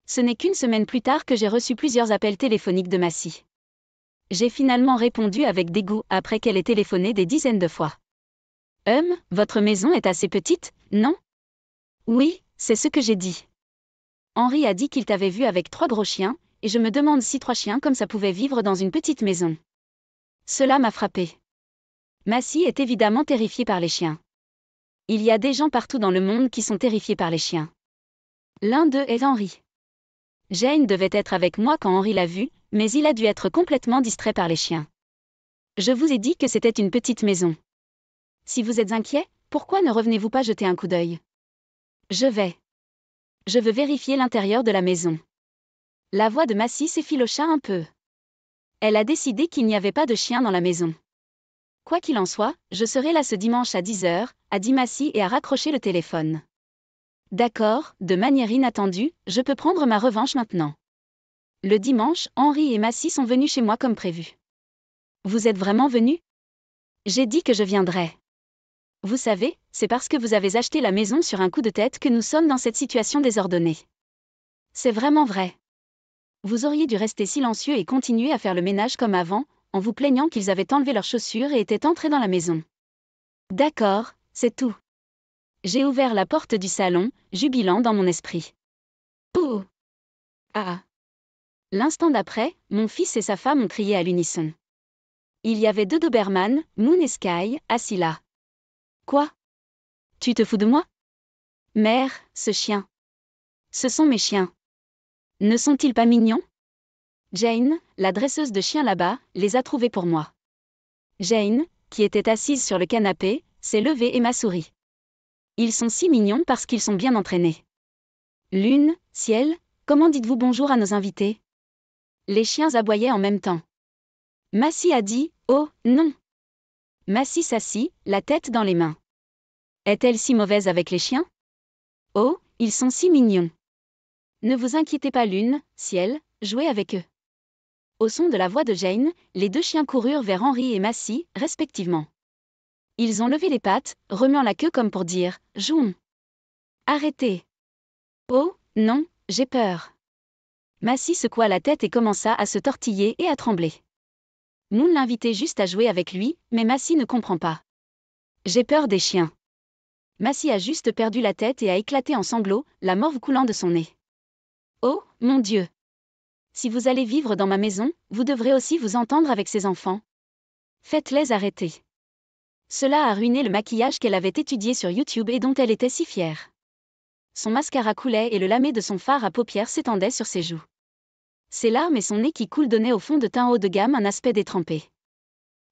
Ce n'est qu'une semaine plus tard que j'ai reçu plusieurs appels téléphoniques de Massy. J'ai finalement répondu avec dégoût après qu'elle ait téléphoné des dizaines de fois. Votre maison est assez petite, non? Oui, c'est ce que j'ai dit. Henry a dit qu'il t'avait vu avec 3 gros chiens, et je me demande si 3 chiens comme ça pouvaient vivre dans une petite maison. Cela m'a frappé. Massy est évidemment terrifiée par les chiens. Il y a des gens partout dans le monde qui sont terrifiés par les chiens. L'un d'eux est Henry. Jane devait être avec moi quand Henry l'a vu, mais il a dû être complètement distrait par les chiens. Je vous ai dit que c'était une petite maison. Si vous êtes inquiet, pourquoi ne revenez-vous pas jeter un coup d'œil? Je vais. Je veux vérifier l'intérieur de la maison. La voix de Massy s'effilocha un peu. Elle a décidé qu'il n'y avait pas de chien dans la maison. Quoi qu'il en soit, je serai là ce dimanche à 10h, a dit Massy et a raccroché le téléphone. D'accord, de manière inattendue, je peux prendre ma revanche maintenant. Le dimanche, Henri et Massy sont venus chez moi comme prévu. Vous êtes vraiment venus? J'ai dit que je viendrais. Vous savez, c'est parce que vous avez acheté la maison sur un coup de tête que nous sommes dans cette situation désordonnée. C'est vraiment vrai. Vous auriez dû rester silencieux et continuer à faire le ménage comme avant, en vous plaignant qu'ils avaient enlevé leurs chaussures et étaient entrés dans la maison. D'accord, c'est tout. J'ai ouvert la porte du salon, jubilant dans mon esprit. Oh! Ah! L'instant d'après, mon fils et sa femme ont crié à l'unisson. Il y avait 2 Doberman, Moon et Sky, assis là. Quoi? Tu te fous de moi? Mère, ce chien. Ce sont mes chiens. Ne sont-ils pas mignons? Jane, la dresseuse de chiens là-bas, les a trouvés pour moi. Jane, qui était assise sur le canapé, s'est levée et m'a souri. Ils sont si mignons parce qu'ils sont bien entraînés. Lune, ciel, comment dites-vous bonjour à nos invités? Les chiens aboyaient en même temps. Massy a dit, oh, non. Massy s'assit, la tête dans les mains. Est-elle si mauvaise avec les chiens? Oh, ils sont si mignons. Ne vous inquiétez pas Lune, ciel, jouez avec eux. Au son de la voix de Jane, les 2 chiens coururent vers Henri et Massy, respectivement. Ils ont levé les pattes, remuant la queue comme pour dire « Jouons ». Arrêtez. Oh, non, j'ai peur. Massy secoua la tête et commença à se tortiller et à trembler. Moon l'invitait juste à jouer avec lui, mais Massy ne comprend pas. J'ai peur des chiens. Massy a juste perdu la tête et a éclaté en sanglots, la morve coulant de son nez. Oh, mon Dieu! Si vous allez vivre dans ma maison, vous devrez aussi vous entendre avec ces enfants. Faites-les arrêter. Cela a ruiné le maquillage qu'elle avait étudié sur YouTube et dont elle était si fière. Son mascara coulait et le lamé de son fard à paupières s'étendait sur ses joues. Ses larmes et son nez qui coule donnaient au fond de teint haut de gamme un aspect détrempé.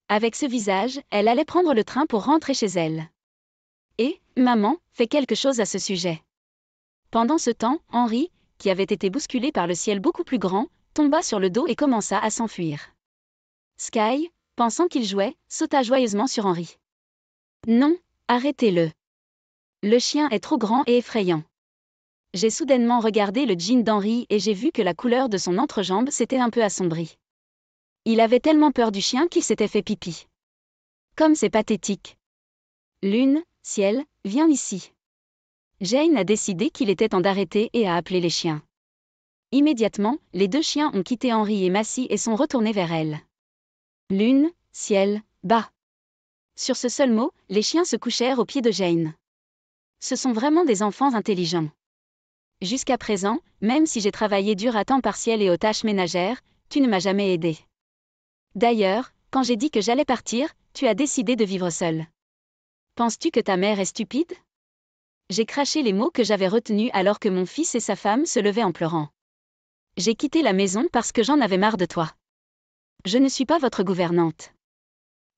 Avec ce visage, elle allait prendre le train pour rentrer chez elle. Et, maman, fait quelque chose à ce sujet. Pendant ce temps, Henri, qui avait été bousculé par le ciel beaucoup plus grand, tomba sur le dos et commença à s'enfuir. Sky, pensant qu'il jouait, sauta joyeusement sur Henri. Non, arrêtez-le. Le chien est trop grand et effrayant. J'ai soudainement regardé le jean d'Henri et j'ai vu que la couleur de son entrejambe s'était un peu assombrie. Il avait tellement peur du chien qu'il s'était fait pipi. Comme c'est pathétique. Lune, ciel, viens ici. Jane a décidé qu'il était temps d'arrêter et a appelé les chiens. Immédiatement, les 2 chiens ont quitté Henri et Massy et sont retournés vers elle. Lune, ciel, bas. Sur ce seul mot, les chiens se couchèrent aux pieds de Jane. Ce sont vraiment des enfants intelligents. Jusqu'à présent, même si j'ai travaillé dur à temps partiel et aux tâches ménagères, tu ne m'as jamais aidé. D'ailleurs, quand j'ai dit que j'allais partir, tu as décidé de vivre seule. Penses-tu que ta mère est stupide? J'ai craché les mots que j'avais retenus alors que mon fils et sa femme se levaient en pleurant. J'ai quitté la maison parce que j'en avais marre de toi. Je ne suis pas votre gouvernante.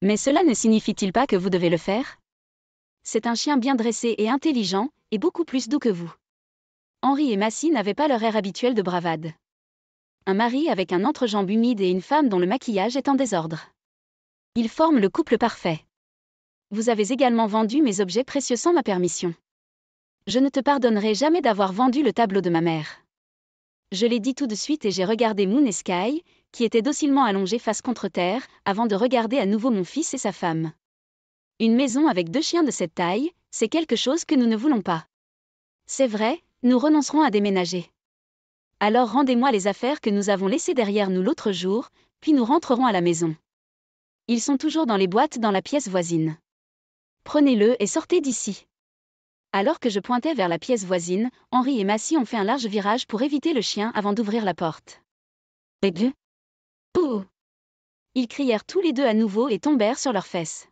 Mais cela ne signifie-t-il pas que vous devez le faire? C'est un chien bien dressé et intelligent, et beaucoup plus doux que vous. Henri et Massy n'avaient pas leur air habituel de bravade. Un mari avec un entrejambe humide et une femme dont le maquillage est en désordre. Ils forment le couple parfait. Vous avez également vendu mes objets précieux sans ma permission. Je ne te pardonnerai jamais d'avoir vendu le tableau de ma mère. Je l'ai dit tout de suite et j'ai regardé Moon et Sky, qui étaient docilement allongés face contre terre, avant de regarder à nouveau mon fils et sa femme. Une maison avec 2 chiens de cette taille, c'est quelque chose que nous ne voulons pas. C'est vrai, nous renoncerons à déménager. Alors rendez-moi les affaires que nous avons laissées derrière nous l'autre jour, puis nous rentrerons à la maison. Ils sont toujours dans les boîtes dans la pièce voisine. Prenez-le et sortez d'ici. Alors que je pointais vers la pièce voisine, Henri et Massy ont fait un large virage pour éviter le chien avant d'ouvrir la porte. Et Dieu! Oh! Ils crièrent tous les 2 à nouveau et tombèrent sur leurs fesses.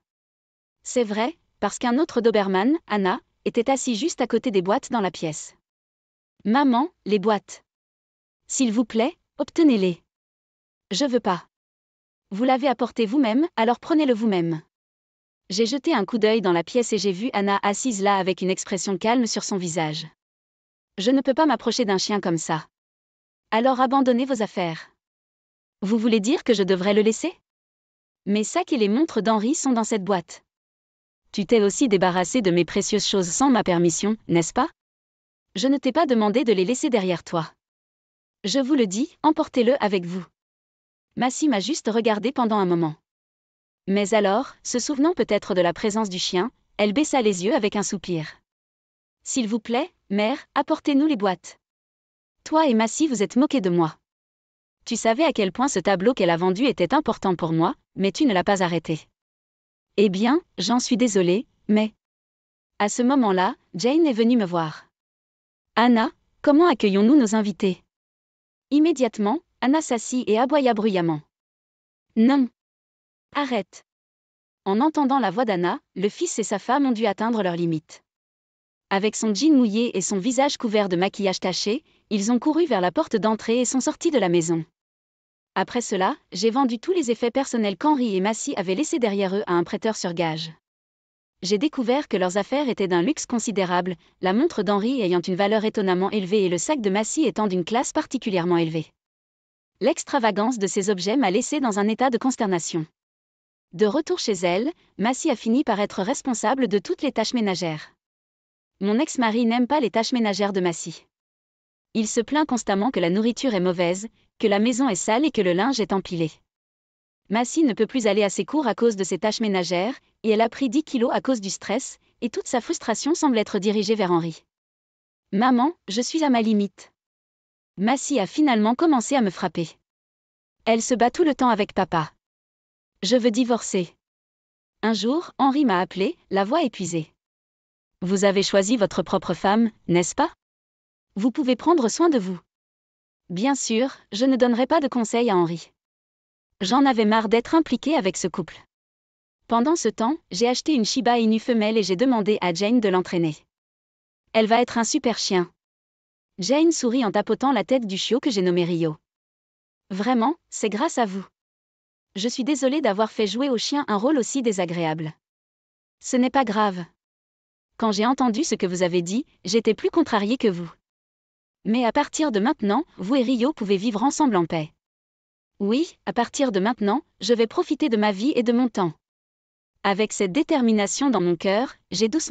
C'est vrai, parce qu'un autre Doberman, Anna, était assis juste à côté des boîtes dans la pièce. Maman, les boîtes. S'il vous plaît, obtenez-les. Je veux pas. Vous l'avez apporté vous-même, alors prenez-le vous-même. J'ai jeté un coup d'œil dans la pièce et j'ai vu Anna assise là avec une expression calme sur son visage. Je ne peux pas m'approcher d'un chien comme ça. Alors abandonnez vos affaires. Vous voulez dire que je devrais le laisser? Mes sacs et les montres d'Henri sont dans cette boîte. Tu t'es aussi débarrassé de mes précieuses choses sans ma permission, n'est-ce pas? Je ne t'ai pas demandé de les laisser derrière toi. Je vous le dis, emportez-le avec vous. Massy m'a juste regardé pendant un moment. Mais alors, se souvenant peut-être de la présence du chien, elle baissa les yeux avec un soupir. S'il vous plaît, mère, apportez-nous les boîtes. Toi et Massy vous êtes moqués de moi. Tu savais à quel point ce tableau qu'elle a vendu était important pour moi, mais tu ne l'as pas arrêté. Eh bien, j'en suis désolée, mais... À ce moment-là, Jane est venue me voir. Anna, comment accueillons-nous nos invités? Immédiatement, Anna s'assit et aboya bruyamment. Non. Arrête. En entendant la voix d'Anna, le fils et sa femme ont dû atteindre leurs limites. Avec son jean mouillé et son visage couvert de maquillage taché, ils ont couru vers la porte d'entrée et sont sortis de la maison. Après cela, j'ai vendu tous les effets personnels qu'Henri et Massy avaient laissés derrière eux à un prêteur sur gage. J'ai découvert que leurs affaires étaient d'un luxe considérable, la montre d'Henri ayant une valeur étonnamment élevée et le sac de Massy étant d'une classe particulièrement élevée. L'extravagance de ces objets m'a laissé dans un état de consternation. De retour chez elle, Massy a fini par être responsable de toutes les tâches ménagères. Mon ex-mari n'aime pas les tâches ménagères de Massy. Il se plaint constamment que la nourriture est mauvaise, que la maison est sale et que le linge est empilé. Massy ne peut plus aller à ses cours à cause de ses tâches ménagères, et elle a pris 10 kilos à cause du stress, et toute sa frustration semble être dirigée vers Henri. Maman, je suis à ma limite. Massy a finalement commencé à me frapper. Elle se bat tout le temps avec papa. Je veux divorcer. Un jour, Henri m'a appelé, la voix épuisée. Vous avez choisi votre propre femme, n'est-ce pas? Vous pouvez prendre soin de vous. Bien sûr, je ne donnerai pas de conseils à Henri. J'en avais marre d'être impliquée avec ce couple. Pendant ce temps, j'ai acheté une Shiba Inu femelle et j'ai demandé à Jane de l'entraîner. Elle va être un super chien. Jane sourit en tapotant la tête du chiot que j'ai nommé Rio. Vraiment, c'est grâce à vous. Je suis désolée d'avoir fait jouer au chien un rôle aussi désagréable. Ce n'est pas grave. Quand j'ai entendu ce que vous avez dit, j'étais plus contrariée que vous. Mais à partir de maintenant, vous et Rio pouvez vivre ensemble en paix. Oui, à partir de maintenant, je vais profiter de ma vie et de mon temps. Avec cette détermination dans mon cœur, j'ai doucement